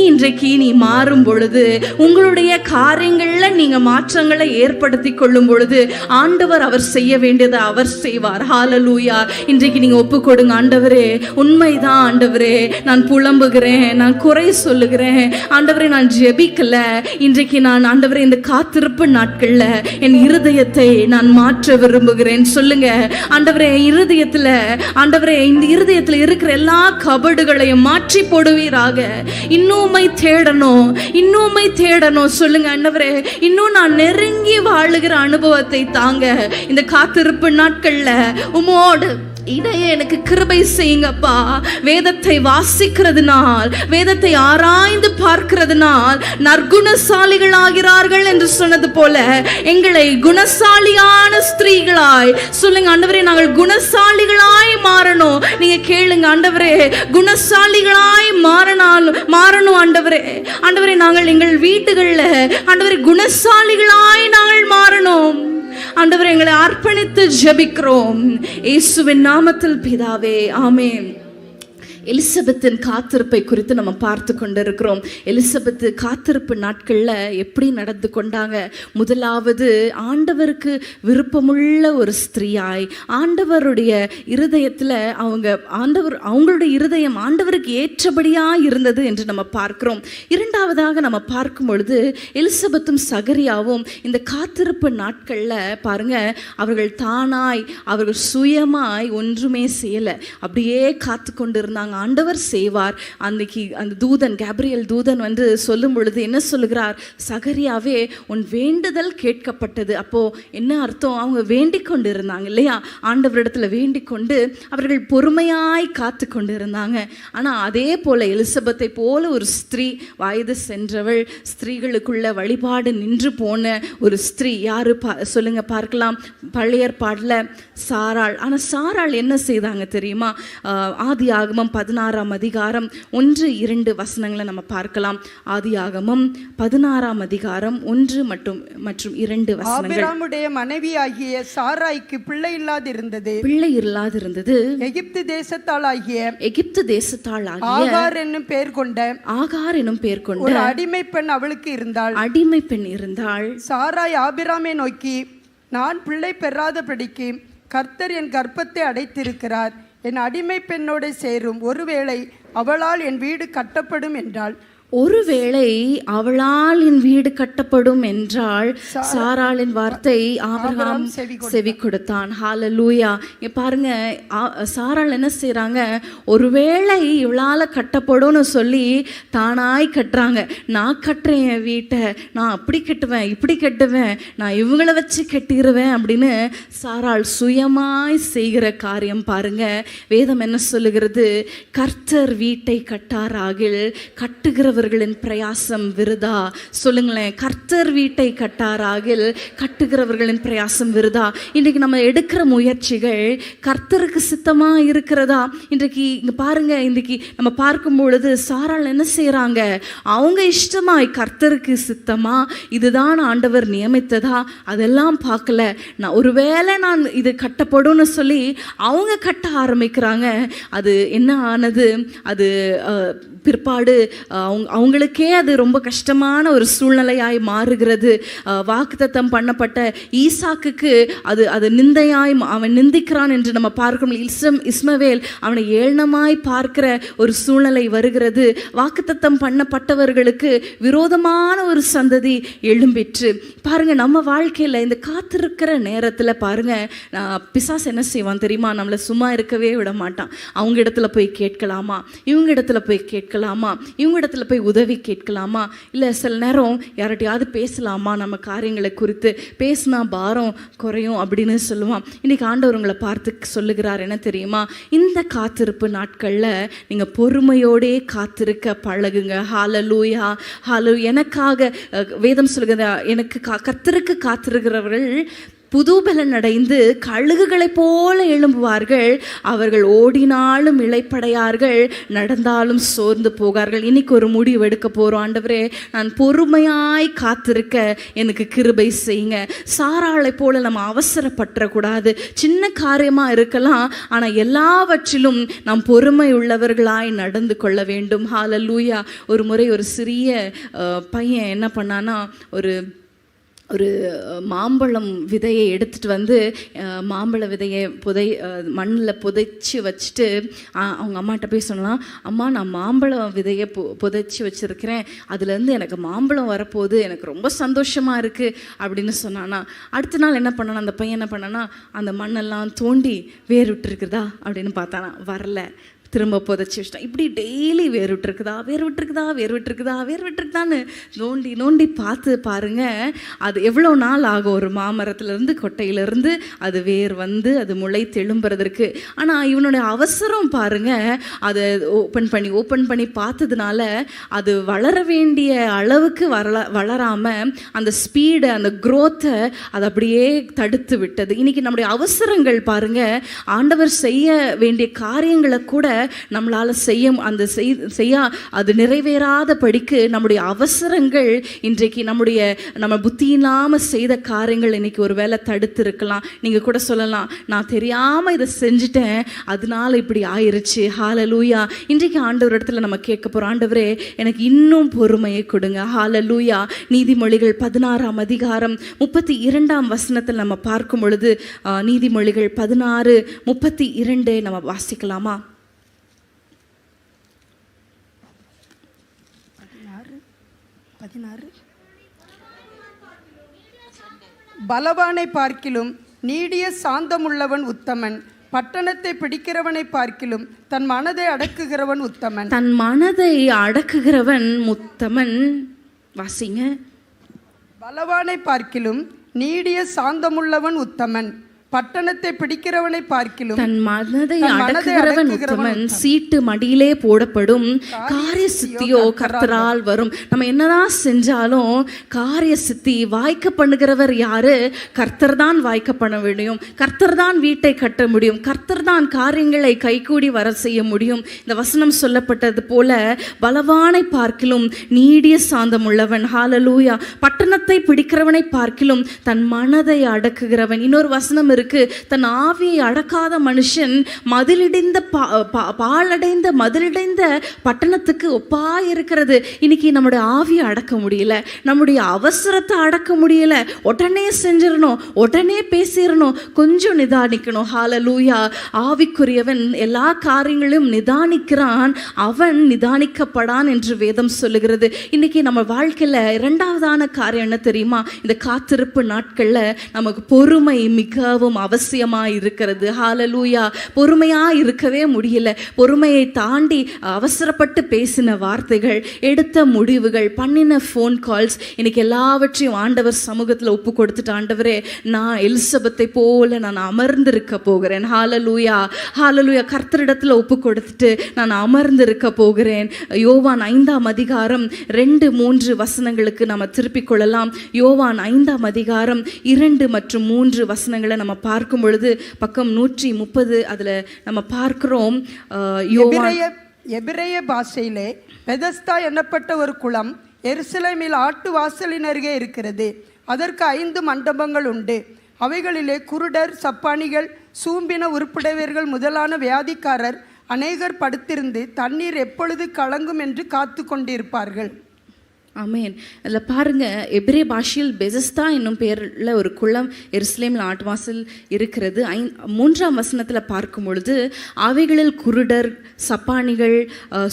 இன்றைக்கு நீ மாறும் பொழுது, உங்களுடைய காரியங்கள்ல நீங்க மாற்றங்களை ஏற்படுத்தி கொள்ளும் பொழுது, ஆண்டவர் அவர் செய்ய வேண்டியதை அவர் செய்வார். ஹல்லேலூயா. இன்றைக்கு நீங்க ஒப்பு கொடுங்க, ஆண்டவரே உண்மைதான் ஆண்டவரே, நான் புலம்புகிறேன், நான் குறை சொல்லுகிறேன் ஆண்டவரே, நான் ஜெபிக்கல. இன்றைக்கு நான் ஆண்டவரே இந்த காத்திருப்பு நாட்கள்ல என் இருதயத்தை நான் மாற்ற விரும்புகிறேன். சொல்லுங்க ஆண்டவரே, இருதயத்துல ஆண்டவரே, இந்த இருதயத்துல இருக்கிற எல்லா கபடுகளையும் மாற்றி போடுவீராக. இன்னுமை தேடணும், இன்னுமை தேடணும். சொல்லுங்க ஆண்டவரே, இன்னும் நான் நெருங்கி வாழுகிற அனுபவத்தை தாங்க. இந்த காத்திருப்பு நாட்கள்ல உமோடு இதையே எனக்கு கிருபை செய்யுங்கப்பா. வேதத்தை வாசிக்கிறதுனால், வேதத்தை ஆராய்ந்து பார்க்கிறதுனால் நற்குணசாலிகள் ஆகிறார்கள் என்று சொன்னது போல எங்களை குணசாலியான ஸ்திரீகளாய் சொல்லுங்க ஆண்டவரே, நாங்கள் குணசாலிகளாய் மாறணும். நீங்க கேளுங்க ஆண்டவரே, குணசாலிகளாய் மாறணும் ஆண்டவரே. ஆண்டவரே, நாங்கள் எங்கள் வீட்டுகள்ல ஆண்டவரே குணசாலிகளாய் நாங்கள் மாறணும். ஆண்டவரே, எங்களை அர்ப்பணித்து ஜெபிக்கிறோம் இயேசுவின் நாமத்தில் பிதாவே, ஆமென். எலிசபெத்தின் காத்திருப்பை குறித்து நம்ம பார்த்து கொண்டிருக்கிறோம். எலிசபெத்து காத்திருப்பு நாட்களில் எப்படி நடந்து கொண்டாங்க? முதலாவது, ஆண்டவருக்கு விருப்பமுள்ள ஒரு ஸ்திரீயாய், ஆண்டவருடைய இருதயத்தில் அவங்களுடைய இருதயம் ஆண்டவருக்கு ஏற்றபடியாக இருந்தது என்று நம்ம பார்க்கிறோம். இரண்டாவதாக நம்ம பார்க்கும் பொழுது, எலிசபெத்தும் சகரியாவும் இந்த காத்திருப்பு நாட்களில் பாருங்க, அவர்கள் சுயமாய் ஒன்றுமே செய்யலை, அப்படியே காத்து கொண்டிருந்தாங்க. ஆண்டவர் செய்வார். அன்னைக்கு அந்த தூதன், கேப்ரியல் தூதன் சொல்லும் பொழுது என்ன சொல்லுகிறார்? சகரியாவே, உன் வேண்டுதல் கேட்கப்பட்டது. அப்போ என்ன அர்த்தம்? அவங்க வேண்டிக் கொண்டு இருந்தாங்க இல்லையா? ஆண்டவரிடத்துல வேண்டிக் கொண்டு அவர்கள் பொறுமையாய் காத்து கொண்டு இருந்தாங்க. ஆனால் அதே போல எலிசபெத்தை போல ஒரு ஸ்திரீ, வயது சென்றவள், ஸ்திரீகளுக்குள்ள வழிபாடு நின்று போன ஒரு ஸ்திரீ யாரு சொல்லுங்க பார்க்கலாம். பழைய ஏற்பாடுல சாராள். ஆனால் சாராள் என்ன செய்தாங்க தெரியுமா? ஆதியாகமம் 16ஆம் அதிகாரம் 1-2 வசனங்களை நம்ம பார்க்கலாம். ஆதியாகமம் 16ஆம் அதிகாரம் 1 மற்றும் 2 வசனங்கள். ஆபிரகாமுடைய மனைவியாகிய சாராய்க்கு பிள்ளை இல்லாதிருந்தது. எகிப்து தேசத்தாளாகிய ஆகார் என்னும் பெயர் கொண்ட ஒரு அடிமை பெண் அவளுக்கு இருந்தாள். சாராய் ஆபிரகாமை நோக்கி, நான் பிள்ளை பெறாதபடிக்கு கர்த்தர் என் கர்ப்பத்தை அடைத்திருக்கிறார், என் அடிமை பெண்ணோடு சேரும், ஒருவேளை அவளால் என் வீடு கட்டப்படும் என்றாள். ஒருவேளை அவளால் என் வீடு கட்டப்படும் என்றால் சாராளின் வார்த்தை ஆபிரகாம் செவி கொடுத்தான். ஹல்லேலூயா. பாருங்க, சாராள் என்ன செய்றாங்க? ஒருவேளை இவளால் கட்டப்படும்னு சொல்லி தானாய் கட்டுறாங்க. நான் கட்டுறேன் என் வீட்டை, நான் அப்படி கட்டுவேன், இப்படி கட்டுவேன், நான் இவங்களை வச்சு கட்டிடுவேன் அப்படின்னு சாராள் சுயமாய் செய்கிற காரியம் பாருங்க. வேதம் என்ன சொல்லுகிறது? கர்த்தர் வீட்டை கட்டாராகில் கட்டுகிறவர் பிரயாசம் விருதா. சொல்லுங்களேன், கர்த்தர் வீட்டை கட்டாராகில் கட்டுகிறவர்களின் பிரயாசம் விருதா. இன்றைக்கு நம்ம எடுக்கிற முயற்சிகள் கர்த்தருக்கு சித்தமா இருக்கிறதா? இன்றைக்கு இங்க பாருங்க, இன்றைக்கு நம்ம பார்க்கும் பொழுது சாராள் என்ன செய்யறாங்க? அவங்க இஷ்டமாய் கர்த்தருக்கு சித்தமா, இதுதான் ஆண்டவர் நியமித்ததா, அதெல்லாம் பார்க்கல. நான் ஒருவேளை நான் இது கட்டப்படும்னு சொல்லி அவங்க கட்ட ஆரம்பிக்கிறாங்க. அது என்ன ஆனது? அது பிற்பாடு அவங்களுக்கே அது ரொம்ப கஷ்டமான ஒரு சூழ்நிலையாய் மாறுகிறது. வாக்குத்தத்தம் பண்ணப்பட்ட ஈசாக்குக்கு அது அது நிந்தையாய் அவன் நிந்திக்கிறான் என்று நம்ம பார்க்கணும். இஸ்மவேல் அவனை ஏளனமாய் பார்க்கிற ஒரு சூழ்நிலை வருகிறது. வாக்குத்தத்தம் பண்ணப்பட்டவர்களுக்கு விரோதமான ஒரு சந்ததி எழும்பிற்று. பாருங்க, நம்ம வாழ்க்கையில் இந்த காத்திருக்கிற நேரத்தில் பாருங்க, பிசாசு என்ன செய்வான் தெரியுமா? நம்மளை சும்மா இருக்கவே விட மாட்டான். அவங்க இடத்துல போய் கேட்கலாமா, இவங்க இடத்துல போய் கேட்கலாமா, இவங்க இடத்துல போய் உதவி கேட்கலாமா, இல்லை சில நேரம் யார்கிட்டையாவது பேசலாமா, நம்ம காரியங்களை குறித்து பேசினா பாரம் குறையும் அப்படின்னு சொல்லுவான். இன்னைக்கு ஆண்டவர் உங்களை பார்த்து சொல்லுகிறார் என்ன தெரியுமா? இந்த காத்திருப்பு நாட்களில் நீங்கள் பொறுமையோடே காத்திருக்க பழகுங்க. ஹல்லேலூயா, ஹல்லேலூயா. எனக்காக வேதம் சொல்லுகிறது, எனக்கு கர்த்தருக்கு காத்திருக்கிறவர்கள் புதுபலன் அடைந்து கழுகுகளைப் போல எழும்புவார்கள். அவர்கள் ஓடினாலும் இளைப்படையார்கள், நடந்தாலும் சோர்ந்து போகார்கள். இன்னைக்கு ஒரு முடிவு எடுக்க போகிறோம். ஆண்டவரே, நான் பொறுமையாய் காத்திருக்க எனக்கு கிருபை செய்யுங்க. சாராளை போல நம்ம அவசரப்பற்றக்கூடாது. சின்ன காரியமாக இருக்கலாம், ஆனால் எல்லாவற்றிலும் நாம் பொறுமை உள்ளவர்களாய் நடந்து கொள்ள வேண்டும். ஹல்லேலூயா. ஒரு முறை ஒரு சிறிய பையன் என்ன பண்ணான்னா, ஒரு மாம்பழம் விதையை எடுத்துகிட்டு வந்து மாம்பழ விதையை மண்ணில் புதைச்சி வச்சுட்டு அவங்க அம்மாட்ட போய் சொல்லலாம், அம்மா நான் மாம்பழம் விதையை புதைச்சி வச்சுருக்கிறேன், அதுலேருந்து எனக்கு மாம்பழம் வரப்போகுது, எனக்கு ரொம்ப சந்தோஷமாக இருக்குது அப்படின்னு சொன்னானா. அடுத்த நாள் என்ன பண்ணானா, அந்த பையன் என்ன பண்ணானா, அந்த மண்ணெல்லாம் தோண்டி வேர் விட்டுருக்குதா அப்படின்னு பார்த்தானா, வரல. திரும்ப புதைச்சி வச்சிட்டான். இப்படி டெய்லி வேர் விட்டுருக்குதான்னு நோண்டி பார்த்து பாருங்க, அது எவ்வளோ நாள் ஆகும் ஒரு மாமரத்துலேருந்து கொட்டையிலேருந்து அது வேர் வந்து அது முளை தெழும்புறதற்கு. ஆனால் இவனுடைய அவசரம் பாருங்க, அதை ஓப்பன் பண்ணி பார்த்ததுனால அது வளர வேண்டிய அளவுக்கு வளராமல் அந்த ஸ்பீடு, அந்த குரோத்தை அது அப்படியே தடுத்து விட்டது. இன்னைக்கு நம்முடைய அவசரங்கள் பாருங்க, ஆண்டவர் செய்ய வேண்டிய காரியங்களை கூட நம்மளால் செய்ய அது நிறைவேறாத படிக்கு நம்முடைய அவசரங்கள் இன்றைக்கு நம்ம புத்தி இல்லாமல் செய்த காரியங்கள் இன்னைக்கு ஒரு வேளை தடுத்து இருக்கலாம். நீங்கள் கூட சொல்லலாம், நான் தெரியாமல் இதை செஞ்சுட்டேன், அதனால இப்படி ஆயிருச்சு. ஹல்லேலூயா. இன்றைக்கு ஆண்டவர் இடத்துல நம்ம கேட்க போகிறோம், ஆண்டவரே எனக்கு இன்னும் பொறுமையை கொடுங்க. ஹல்லேலூயா. நீதிமொழிகள் 16ஆம் அதிகாரம் 32ஆம் வசனத்தில் நம்ம பார்க்கும் பொழுது, நீதிமொழிகள் 16:32 நம்ம வாசிக்கலாமா? பலவானை பார்க்கிலும் நீடிய சாந்தமுள்ளவன் உத்தமன், பட்டணத்தை பிடிக்கிறவனை பார்க்கிலும் தன் மனதை அடக்குகிறவன் உத்தமன். தன் மனதை அடக்குகிறவன் உத்தமன். வாசிங்க. பலவானை பார்க்கிலும் நீடிய சாந்தமுள்ளவன் உத்தமன், பட்டணத்தை பிடிக்கிறவனை பார்க்கிலும் தன் மனதை அடக்குகிறவன் உத்தமன். சீட்டு மடியிலே போடப்படும், காரிய சித்தியோ கர்த்தரால் வரும். நம்ம என்னதான் செஞ்சாலும் காரிய சித்தி வாய்க்க பண்ணுகிறவர் யாரு? கர்த்தர் தான் வாய்க்க பண்ண முடியும். கர்த்தர் தான் வீட்டை கட்ட முடியும். கர்த்தர் தான் காரியங்களை கைகூடி வர செய்ய முடியும். இந்த வசனம் சொல்லப்பட்டது போல, பலவானை பார்க்கிலும் நீடிய சாந்தம் உள்ளவன். ஹல்லேலூயா. பட்டணத்தை பிடிக்கிறவனை பார்க்கிலும் தன் மனதை அடக்குகிறவன். இன்னொரு வசனம் இருக்கு, தன் ஆவியை அடக்காத மனுஷன் மதிலிடைந்த மதிலிடைந்த பட்டணத்துக்கு ஒப்பா இருக்கிறது. இன்னைக்கு நம்முடைய ஆவியை அடக்க முடியல, நம்முடைய அவசரத்தை அடக்க முடியல. உடனே செஞ்சிடணும், உடனே பேசிடணும், கொஞ்சம் நிதானிக்கணும். ஹல்லேலூயா. ஆவிக்குரியவன் எல்லா காரியங்களும் நிதானிக்கிறான், அவன் நிதானிக்கப்படான் என்று வேதம் சொல்லுகிறது. இன்னைக்கு நம்ம வாழ்க்கையில் இரண்டாவதான காரியம் என்ன தெரியுமா? இந்த காத்திருப்பு நாட்களில் நமக்கு பொறுமை மிகவும் அவசியமாக இருக்கிறது. ஹல்லேலூயா. பொறுமையாக இருக்கவே முடியல. பொறுமையை தாண்டி அவசரப்பட்டு பேசின வார்த்தைகள், எடுத்த முடிவுகள், பண்ணின ஃபோன் கால்ஸ், இன்னைக்கு எல்லாவற்றையும் ஆண்டவர் சமூகத்தில் ஒப்பு கொடுத்துட்டு, ஆண்டவரே நான் எலிசபெத்தை போல நான் அமர்ந்திருக்க போகிறேன். ஹல்லேலூயா, ஹல்லேலூயா. கர்த்தரிடத்தில் ஒப்பு கொடுத்துட்டு நான் அமர்ந்திருக்க போகிறேன். யோவான் 5ஆம் அதிகாரம் 2-3 வசனங்களுக்கு நம்ம திருப்பிக் கொள்ளலாம். யோவான் 5ஆம் அதிகாரம் 2 மற்றும் 3 வசனங்களை நம்ம பார்க்கும் பொழுது பக்கம் 130 அதுல நம்ம பார்க்கிறோம். எபிரேய பாஷையிலே பெதஸ்தா என்னப்பட்ட ஒரு குளம் எருசலேமில் ஆட்டு வாசலின் அருகே இருக்கிறது. அதற்கு 5 மண்டபங்கள் உண்டு. அவைகளிலே குருடர், சப்பானிகள், சூம்பின உருப்புடையவர்கள் முதலான வியாதிக்காரர் அநேகர் படுத்திருந்து தண்ணீர் எப்பொழுது கலங்கும் என்று காத்து கொண்டிருப்பார்கள். ஆமேன். அதில் பாருங்க, எபிரே பாஷையில் பெசஸ்தா என்னும் பெயரில் ஒரு குளம் எருசலேமில் ஆட்டுவாசல் இருக்கிறது. 3ஆம் வசனத்தில் பார்க்கும் பொழுது, அவைகளில் குருடர், சப்பானிகள்,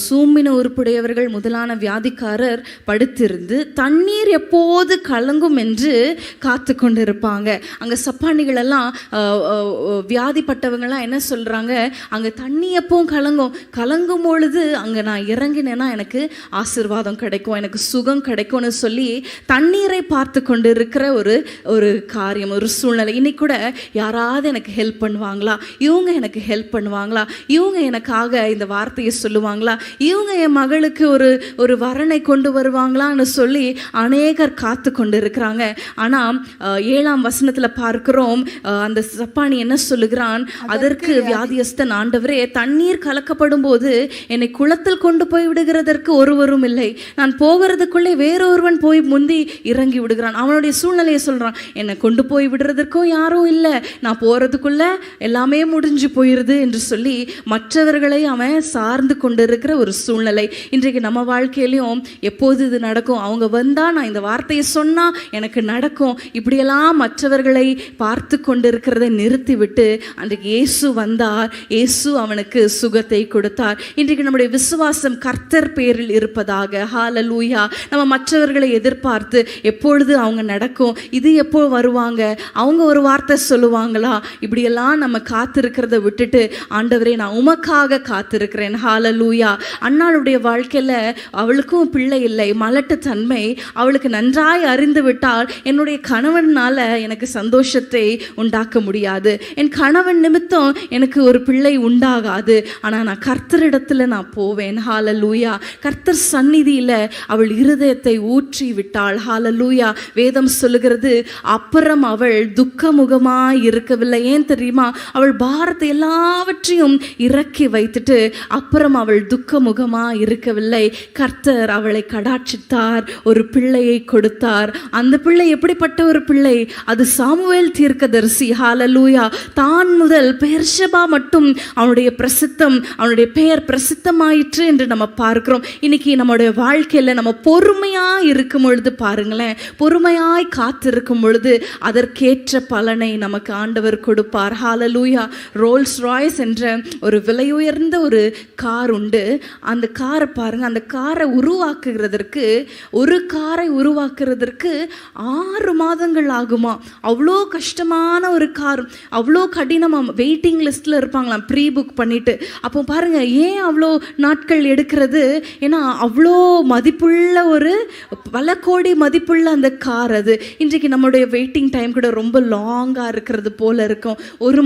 சூம்பின உறுப்புடையவர்கள் முதலான வியாதிக்காரர் படுத்திருந்து தண்ணீர் எப்போது கலங்கும் என்று காத்து கொண்டு இருப்பாங்க. அங்கே சப்பானிகளெல்லாம் வியாதிப்பட்டவங்களாம் என்ன சொல்கிறாங்க, அங்கே தண்ணி எப்பவும் கலங்கும் பொழுது அங்கே நான் இறங்கினேன்னா எனக்கு ஆசீர்வாதம் கிடைக்கும், எனக்கு சுகம் கிடைக்கும்னு சொல்லி தண்ணீரை பார்த்து கொண்டு இருக்கிற ஒரு காரியம், ஒரு சூழ்நிலை. இன்னைக்கு கூட யாராவது எனக்கு ஹெல்ப் பண்ணுவாங்களா, இவங்க எனக்கு ஹெல்ப் பண்ணுவாங்களா, இவங்க எனக்காக இந்த வார்த்தையை சொல்லுவாங்களா, இவங்க என் மகளுக்கு ஒரு வரனை கொண்டு வருவாங்களான்னு சொல்லி அநேகர் காத்து கொண்டு இருக்கிறாங்க. ஆனால் 7ஆம் வசனத்தில் பார்க்கிறோம், அந்த சப்பானி என்ன சொல்லுகிறான், அதற்கு வியாதியஸ்தன், ஆண்டவரே தண்ணீர் கலக்கப்படும் போது என்னை குளத்தில் கொண்டு போய் விடுகிறதற்கு ஒருவரும் இல்லை, நான் போகிறதுக்குள்ளே வேறொருவன் போய் முந்தி இறங்கி விடுகிறான். அவனுடைய சூழ்நிலையை சொல்றான், என்னை கொண்டு போய் விடுறதுக்கும் யாரும் இல்லை, நான் போறதுக்குள்ள எல்லாமே முடிஞ்சு போயிருது என்று சொல்லி மற்றவர்களை அவன் சார்ந்து கொண்டு இருக்கிற ஒரு சூழ்நிலை. இன்றைக்கு நம்ம வாழ்க்கையிலையும் எப்போது இது நடக்கும், அவங்க வந்தா நான் இந்த வார்த்தையை சொன்னா எனக்கு நடக்கும், இப்படியெல்லாம் மற்றவர்களை பார்த்து கொண்டு இருக்கிறதை நிறுத்திவிட்டு அன்றைக்கு இயேசு வந்தார், இயேசு அவனுக்கு சுகத்தை கொடுத்தார். இன்றைக்கு நம்முடைய விசுவாசம் கர்த்தர் பேரில் இருப்பதாக. ஹல்லேலூயா. நம்ம மற்றவர்களை எதிர்பார்த்து எப்பொழுது அவங்க நடக்கும், இது எப்போ வருவாங்க, அவங்க ஒரு வார்த்தை சொல்லுவாங்களா, இப்படியெல்லாம் நம்ம காத்திருக்கிறத விட்டுட்டு ஆண்டவரே நான் உமக்காக காத்திருக்கிறேன். ஹல்லேலூயா. அன்னாளுடைய வாழ்க்கையில் அவளுக்கும் பிள்ளை இல்லை, மலட்டு தன்மை அவளுக்கு நன்றாய் அறிந்து விட்டால் என்னுடைய கணவனால எனக்கு சந்தோஷத்தை உண்டாக்க முடியாது, என் கணவன் நிமித்தம் எனக்கு ஒரு பிள்ளை உண்டாகாது, ஆனால் நான் கர்த்தரிடத்துல நான் போவேன். ஹல்லேலூயா. கர்த்தர் சந்நிதியில் அவள் இருதயத்தை ஊற்றி விட்டாள். ஹல்லேலூயா. வேதம் சொல்லுகிறது, அப்புறம் அவள் துக்கமுகமாய் இருக்கவில்லை. ஏன் தெரியுமா, அவள் பாரத்தை எல்லாவற்றையும் இறக்கி வைத்துட்டு அப்புறம் அவள் துக்கமுகமாய் இருக்கவில்லை. கர்த்தர் அவளை கடாட்சித்தார், ஒரு பிள்ளையை கொடுத்தார். அந்த பிள்ளை எப்படிப்பட்ட ஒரு பிள்ளை, அது சாமுவேல் தீர்க்கதரிசி. ஹல்லேலூயா. தான் முதல் பெயர்ஷெபா மட்டும் அவனுடைய பிரசித்தம், அவனுடைய பெயர் பிரசித்தமாயிற்று என்று நம்ம பார்க்கிறோம். இன்னைக்கு நம்முடைய வாழ்க்கையில் நம்ம பொறுமையாய் இருக்கும் பொழுது பாருங்களேன், பொறுமையாய் காத்திருக்கும் பொழுது அதற்கேற்ற பலனை நமக்கு ஆண்டவர் கொடுப்பார். ஹல்லேலூயா. ரோல்ஸ் ராய்ஸ் என்ற ஒரு விலையுயர்ந்த ஒரு கார் உண்டு. அந்த காரை பாருங்க, அந்த காரை உருவாக்குகிறதற்கு, ஒரு காரை உருவாக்குறதற்கு 6 மாதங்கள் ஆகுமா. அவ்வளோ கஷ்டமான ஒரு கார், அவ்வளோ கடினமாக வெயிட்டிங் லிஸ்ட்டில் இருப்பாங்களாம் ப்ரீ புக் பண்ணிட்டு. அப்போ பாருங்க, ஏன் அவ்வளோ நாட்கள் எடுக்கிறது, ஏன்னா அவ்வளோ மதிப்புள்ள ஒரு பல கோடி மதிப்புள்ள அந்த கார் அது. இன்றைக்கு நம்மளுடைய வெயிட்டிங் டைம் கூட ரொம்ப லாங்காக இருக்கிறது போல இருக்கும். ஒன்று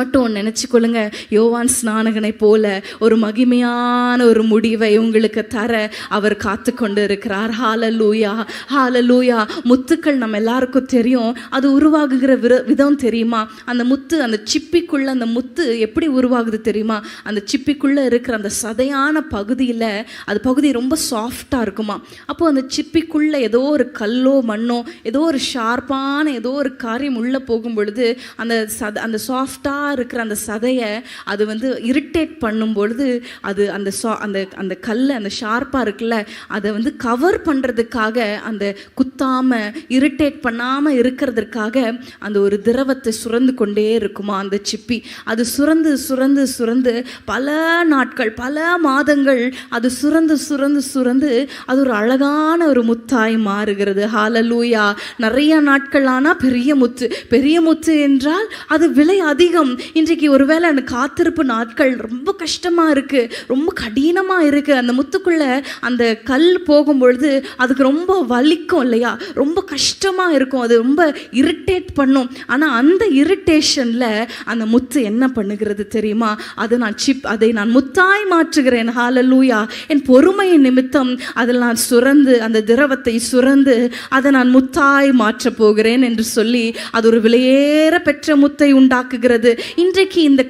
மட்டும் நினச்சிக்கொள்ளுங்க, யோவான் ஸ்நானகனை போல ஒரு மகிமையான ஒரு முடிவை உங்களுக்கு தர அவர் காத்து கொண்டு இருக்கிறார். ஹல்லேலூயா. ஹல்லேலூயா. முத்துக்கள் நம்ம எல்லாருக்கும் தெரியும், அது உருவாகுகிற விதம் தெரியுமா? அந்த முத்து, அந்த சிப்பிக்குள்ள அந்த முத்து எப்படி உருவாகுது தெரியுமா? அந்த சிப்பிக்குள்ளே இருக்கிற அந்த சதையான பகுதியில், அது பகுதி ரொம்ப சாஃப்டாக இருக்குமா. அப்போது அந்த சிப்பிக்குள்ளே ஏதோ ஒரு கல்லோ மண்ணோ ஏதோ ஒரு ஷார்ப்பான ஏதோ ஒரு காரியம் உள்ளே போகும் பொழுது அந்த சாஃப்ட் இருக்கிற அந்த சதையை அது இரிட்டேட் பண்ணும் பொழுது அது அந்த கல்லை, அந்த ஷார்ப்பாக இருக்குல்ல, அதை கவர் பண்ணுறதுக்காக, அந்த குத்தாமல் இரிட்டேட் பண்ணாமல் இருக்கிறதுக்காக அந்த ஒரு திரவத்தை சுரந்து கொண்டே இருக்குமா அந்த சிப்பி. அது சுரந்து சுரந்து சுரந்து பல நாட்கள், பல மாதங்கள் அது சுரந்து சுரந்து சுரந்து அது ஒரு அழகான ஒரு முத்தாய் மாறுகிறது. ஹல்லேலூயா. நிறைய நாட்கள் ஆனால் பெரிய முத்து. பெரிய முத்து என்றால் அது விலை அதிகம். இன்றைக்கு ஒருவேளை அந்த காத்திருப்பு நாட்கள் ரொம்ப கஷ்டமாக இருக்குது, ரொம்ப கடினமாக இருக்குது. அந்த முத்துக்குள்ளே அந்த கல் போகும்பொழுது அதுக்கு ரொம்ப வலிக்கும் இல்லையா, ரொம்ப கஷ்டமாக இருக்கும், அது ரொம்ப இரிட்டேட் பண்ணும். ஆனால் அந்த இரிட்டேஷனில் அந்த முத்து என்ன பண்ணுகிறது தெரியுமா? அதை நான் முத்தாய் மாற்றுகிறேன். ஹல்லேலூயா. என் பொறுமையின் நிமித்தம் அதில் நான் சுரந்து, அந்த திரவத்தை சுரந்து அதை நான் முத்தாய் மாற்றப் போகிறேன் என்று சொல்லி அது ஒரு விலையேற பெற்ற முத்தை உண்டாக்குகிறது. போகிறது. இன்றைக்கு இந்த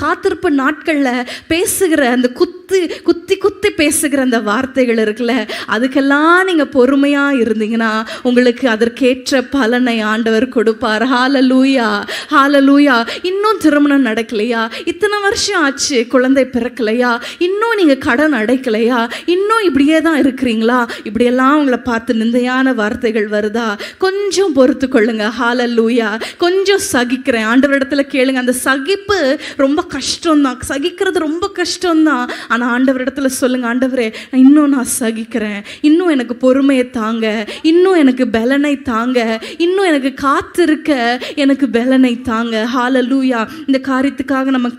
காத்திருப்பு நாட்களில் பேசுகிற அந்த குத்தி பேசுகிற அந்த வார்த்தைகள் இருக்குல்ல, அதுக்கெல்லாம் நீங்கள் பொறுமையாக இருந்தீங்கன்னா உங்களுக்கு அதற்கேற்ற பலனை ஆண்டவர் கொடுப்பார். ஹல்லேலூயா, ஹல்லேலூயா. இன்னும் திருமணம் நடக்கலையா? இத்தனை வருஷம் ஆச்சு குழந்தை பிறக்கலையா? இன்னும் நீங்கள் கடன் அடைக்கலையா? இன்னும் இப்படியே தான் இருக்கிறீங்களா? இப்படியெல்லாம் உங்களை பார்த்து நிந்தையான வார்த்தைகள் வருதா? கொஞ்சம் பொறுத்து கொள்ளுங்க. ஹல்லேலூயா. கொஞ்சம் சகிக்கிறேன் ஆண்டவரிடத்துல கேளுங்க. அந்த சகிப்பு ரொம்ப கஷ்டம்தான், சகிக்கிறது ரொம்ப கஷ்டம்தான். ஆனால் ஆண்டவரிடத்துல சொல்லுங்க, ஆண்டவரே இன்னும் நான் சகிக்கிறேன், இன்னும் எனக்கு பொறுமையை தாங்க, இன்னும் எனக்கு பலனை தாங்க, இன்னும் எனக்கு காத்திருக்க எனக்கு பலனை தாங்க. ஹல்லேலூயா. இந்த காரியத்துக்காக நம்ம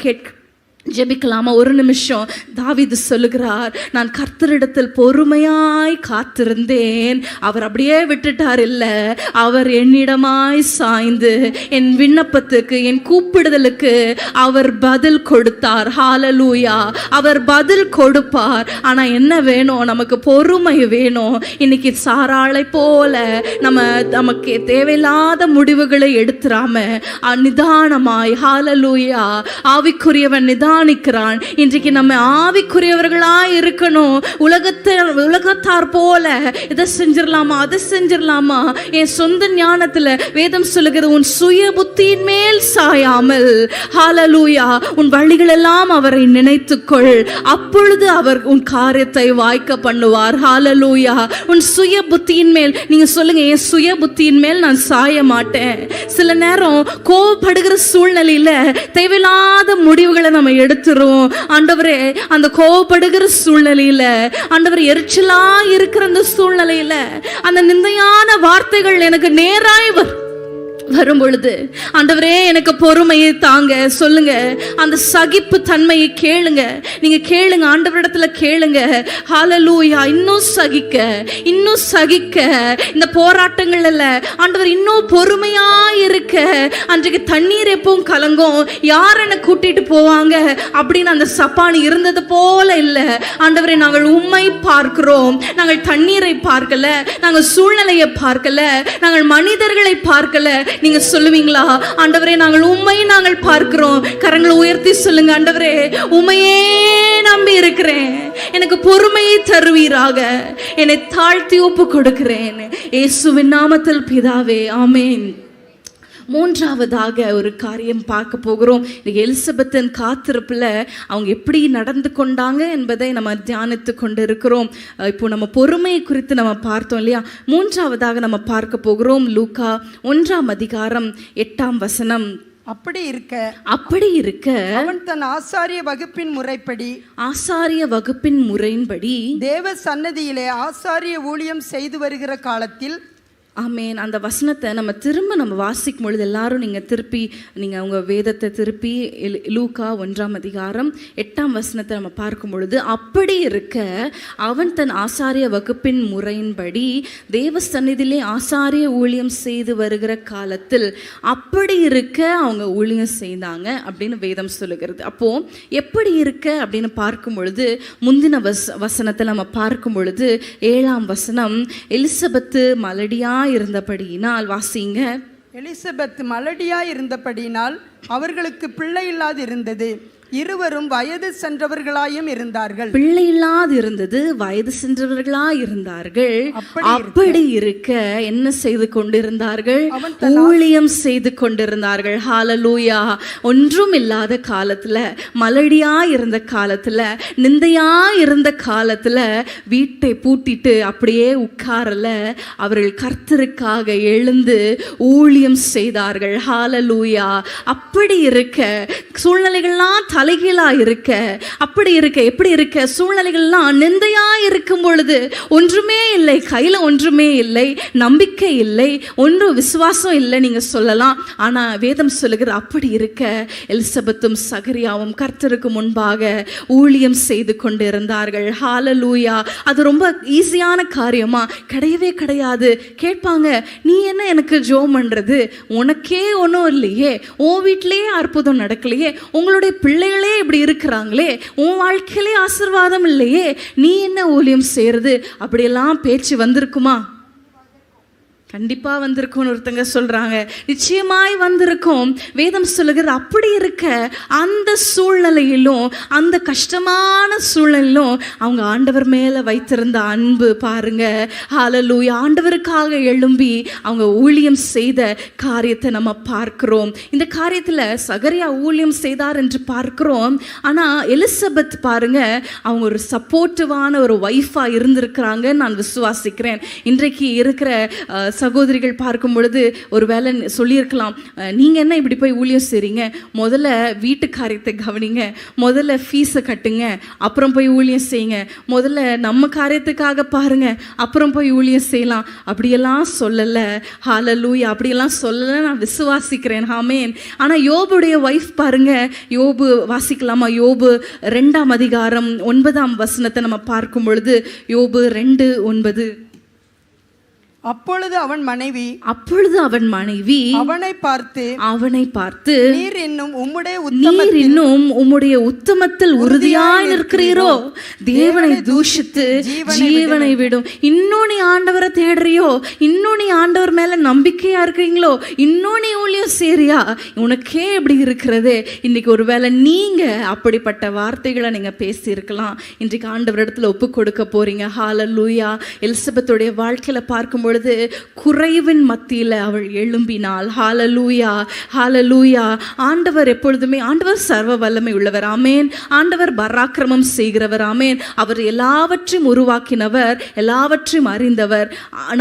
ஜெபிக்கலாமா? ஒரு நிமிஷம். தாவீது சொல்லுகிறார், நான் கர்த்தரிடத்தில் பொறுமையாய் காத்திருந்தேன், அவர் அப்படியே விட்டுட்டார் இல்லை, அவர் என்னிடமாய் சாய்ந்து என் விண்ணப்பத்துக்கு, என் கூப்பிடுதலுக்கு அவர் பதில் கொடுத்தார். ஹல்லேலூயா. அவர் பதில் கொடுப்பார். ஆனால் என்ன வேணும்? நமக்கு பொறுமை வேணும். இன்னைக்கு சாராளை போல நமக்கு தேவையில்லாத முடிவுகளை எடுத்துராம நிதானமாய், ஹல்லேலூயா, ஆவிக்குரியவன் நிதானிக்கிறான். இன்றைக்கு நம்ம ஆவிக்குரியவர்களாய் இருக்கணும். உலகத்தார் போல இதை செஞ்சிடலாமா, அதை செஞ்சிடலாமா, என் சொந்த ஞானத்துல வேதம் சொல்லுகிறது, உன் சுய புத்தியின் மேல் சாயாமல், ஹல்லேலூயா, உன் வழிகளெல்லாம் அவரை நினைத்துக்கொள், அப்பொழுது அவர் உன் காரியத்தை வாய்க்க பண்ணுவார். ஹல்லேலூயா. உன் சுய புத்தியின் மேல் நீங்க சொல்லுங்க, என் சுய புத்தியின் மேல் நான் சாய மாட்டேன். சில நேரம் கோபப்படுகிற சூழ்நிலையில தேவையில்லாத முடிவுகளை நம்ம எடுத்துருவோம். ஆண்டவரே, அந்த கோபப்படுகிற சூழ்நிலையில, ஆண்டவர் எரிச்சலா இருக்கிற அந்த சூழ்நிலையில அந்த நிந்தையான வார்த்தைகள் எனக்கு நேராய் வரும் பொழுது, ஆண்டவரே எனக்கு பொறுமையை தாங்க சொல்லுங்க. அந்த சகிப்பு தன்மையை கேளுங்க. நீங்க கேளுங்க, ஆண்டவரிடத்துல கேளுங்க. ஹல்லேலூயா. இன்னும் சகிக்க இந்த போராட்டங்கள்ல ஆண்டவர் இன்னும் பொறுமையா இருக்க. அன்றைக்கு தண்ணீர் எப்பவும் கலங்கும், யார் என்னை கூட்டிட்டு போவாங்க அப்படின்னு அந்த சப்பானி இருந்தது போல இல்லை. ஆண்டவரே, நாங்கள் உம்மை பார்க்கிறோம், நாங்கள் தண்ணீரை பார்க்கல, நாங்கள் சூழ்நிலையை பார்க்கல, நாங்கள் மனிதர்களை பார்க்கல. நீங்க சொல்லுவீங்களா? ஆண்டவரே, நாங்கள் பார்க்கிறோம். கரங்களை உயர்த்தி சொல்லுங்க, ஆண்டவரே உம்மையே நம்பி இருக்கிறேன், எனக்கு பொறுமையை தருவீராக, என்னை தாழ்த்தி ஒப்பு கொடுக்கிறேன் இயேசுவின் நாமத்தில் பிதாவே, ஆமென். மூன்றாவதாக ஒரு காரியம் பார்க்க போகிறோம். எலிசபெத்தின் காத்திருப்பில் அவங்க எப்படி நடந்து கொண்டாங்க என்பதை நம்ம தியானித்து கொண்டு இருக்கிறோம். இப்போ நம்ம பொறுமையை குறித்து நம்ம பார்த்தோம் இல்லையா? மூன்றாவதாக நம்ம பார்க்க போகிறோம் லூக்கா 1:8. அப்படி இருக்க அவன் தன் ஆசாரிய வகுப்பின் முறையின்படி தேவ சன்னதியிலே ஆசாரிய ஊழியம் செய்து வருகிற காலத்தில், ஆமேன். அந்த வசனத்தை நம்ம திரும்ப வாசிக்கும் பொழுது எல்லாரும் நீங்கள் உங்கள் வேதத்தை திருப்பி லூக்கா 1:8 நம்ம பார்க்கும் பொழுது, அப்படி இருக்க அவன் தன் ஆசாரிய வகுப்பின் முறையின்படி தேவ சந்நிதியிலே ஆசாரிய ஊழியம் செய்து வருகிற காலத்தில், அப்படி இருக்க அவங்க ஊழியம் செய்தாங்க அப்படின்னு வேதம் சொல்லுகிறது. அப்போ எப்படி இருக்க அப்படின்னு பார்க்கும் பொழுது, முந்தின வசனத்தில் நம்ம பார்க்கும் பொழுது 7 எலிசபெத்து மலடியா இருந்தபடியினால், வாசிங்க. எலிசபெத் மலடியா இருந்தபடியினால் அவர்களுக்கு பிள்ளை இல்லாது இருந்தது. இருவரும் வயது சென்றவர்களாயும் இருந்தார்கள். பிள்ளை இல்லாது இருந்தது, வயது சென்றவர்களாய் இருந்தார்கள். அப்படி இருக்க என்ன செய்து கொண்டிருந்தார்கள்? ஊழியம் செய்து கொண்டிருந்தார்கள். ஹல்லேலூயா. ஒன்றும் இல்லாத காலத்துல, மலடியா இருந்த காலத்துல, நிந்தையா இருந்த காலத்துல வீட்டை பூட்டிட்டு அப்படியே உட்காரல, அவர்கள் கர்த்தருக்காக எழுந்து ஊழியம் செய்தார்கள். ஹல்லேலூயா. அப்படி இருக்க சூழ்நிலைகள்லாம் தலைகீழா இருக்க, அப்படி இருக்க, எப்படி இருக்க, சூழ்நிலைகள்லாம் நிந்தையா இருக்கும் பொழுது ஒன்றுமே இல்லை, கையில் ஒன்றுமே இல்லை, நம்பிக்கை இல்லை, ஒன்றும் விசுவாசம் இல்லை நீங்க சொல்லலாம். ஆனா வேதம் சொல்லுகிற அப்படி இருக்க எலிசபெத்தும் சகரியாவும் கர்த்தருக்கு முன்பாக ஊழியம் செய்து கொண்டு இருந்தார்கள். ஹல்லேலூயா. அது ரொம்ப ஈஸியான காரியமா? கிடையவே கிடையாது. கேட்பாங்க, நீ என்ன எனக்கு ஜெபம் பண்றது, உனக்கே ஒன்றும் இல்லையே, உன் வீட்டிலேயே அற்புதம் நடக்கலையே, உங்களுடைய பிள்ளைகளே இப்படி இருக்கிறாங்களே, உன் வாழ்க்கையிலே ஆசீர்வாதம் இல்லையே, நீ என்ன ஊழியம் செய்யறது? அப்படியெல்லாம் பேச்சு வந்திருக்குமா? கண்டிப்பா வந்திருக்கோம்னு ஒருத்தங்க சொல்றாங்க. நிச்சயமாய் வந்திருக்கோம். வேதம் சொல்லுகிறது அப்படி இருக்க அந்த சூழ்நிலையிலும், அந்த கஷ்டமான சூழ்நிலையிலும் அவங்க ஆண்டவர் மேல வைத்திருந்த அன்பு பாருங்க. ஹல்லேலூயா. ஆண்டவருக்காக எழும்பி அவங்க ஊழியம் செய்த காரியத்தை நம்ம பார்க்கிறோம். இந்த காரியத்துல சகரியா ஊழியம் செய்தார் என்று பார்க்கிறோம். ஆனா எலிசபெத் பாருங்க, அவங்க ஒரு சப்போர்ட்டிவான ஒரு வைஃபா இருந்திருக்கிறாங்க நான் விசுவாசிக்கிறேன். இன்றைக்கு இருக்கிற சகோதரிகள் பார்க்கும் பொழுது ஒரு வேளை சொல்லியிருக்கலாம், நீங்கள் என்ன இப்படி போய் ஊழியம் செய்கிறீங்க, முதல்ல வீட்டு காரியத்தை கவனிங்க, முதல்ல ஃபீஸை கட்டுங்க, அப்புறம் போய் ஊழியம் செய்யுங்க, முதல்ல நம்ம காரியத்துக்காக பாருங்க, அப்புறம் போய் ஊழியம் செய்யலாம். அப்படியெல்லாம் சொல்லலை. ஹல்லேலூயா. அப்படியெல்லாம் சொல்லலை, நான் விசுவாசிக்கிறேன். ஆமென். ஆனால் யோபுடைய ஒய்ஃப் பாருங்க, யோபு வாசிக்கலாமா? யோபு 2ஆம் அதிகாரம் 9ஆம் வசனத்தை நம்ம பார்க்கும் பொழுது, யோபு 2:9. அப்பொழுது அவன் மனைவி அவனை பார்த்து நீர் இன்னும் உம்முடைய உத்தமத்தில் உறுதியாய் நிற்கிறீரோ, தேவனை தூஷித்து ஜீவனை விடும். இன்னும் நீ ஆண்டவரை தேடுறியோ, இன்னும் நீ ஆண்டவர் மேல நம்பிக்கையா இருக்கிறீங்களோ, இன்னும் நீ ஊழியம் செய்றியா, உனக்கே இப்படி இருக்கிறது. இன்னைக்கு ஒருவேளை நீங்க அப்படிப்பட்ட வார்த்தைகளை நீங்க பேசி இருக்கலாம். இன்றைக்கு ஆண்டவரிடத்துல ஒப்பு கொடுக்க போறீங்க. ஹல்லேலூயா. எலிசபெத்துடைய வாழ்க்கையில பார்க்கும் பொழுது குறைவின் மத்தியில் அவள் எழும்பினாள். ஹல்லேலூயா. ஹல்லேலூயா. ஆண்டவர் எப்பொழுதுமே, ஆண்டவர் சர்வ வல்லமை உள்ளவர். ஆமேன். ஆண்டவர் பராக்கிரமம் செய்கிறவர். ஆமேன். அவர் எல்லாவற்றையும் உருவாக்கினவர், எல்லாவற்றையும் அறிந்தவர்.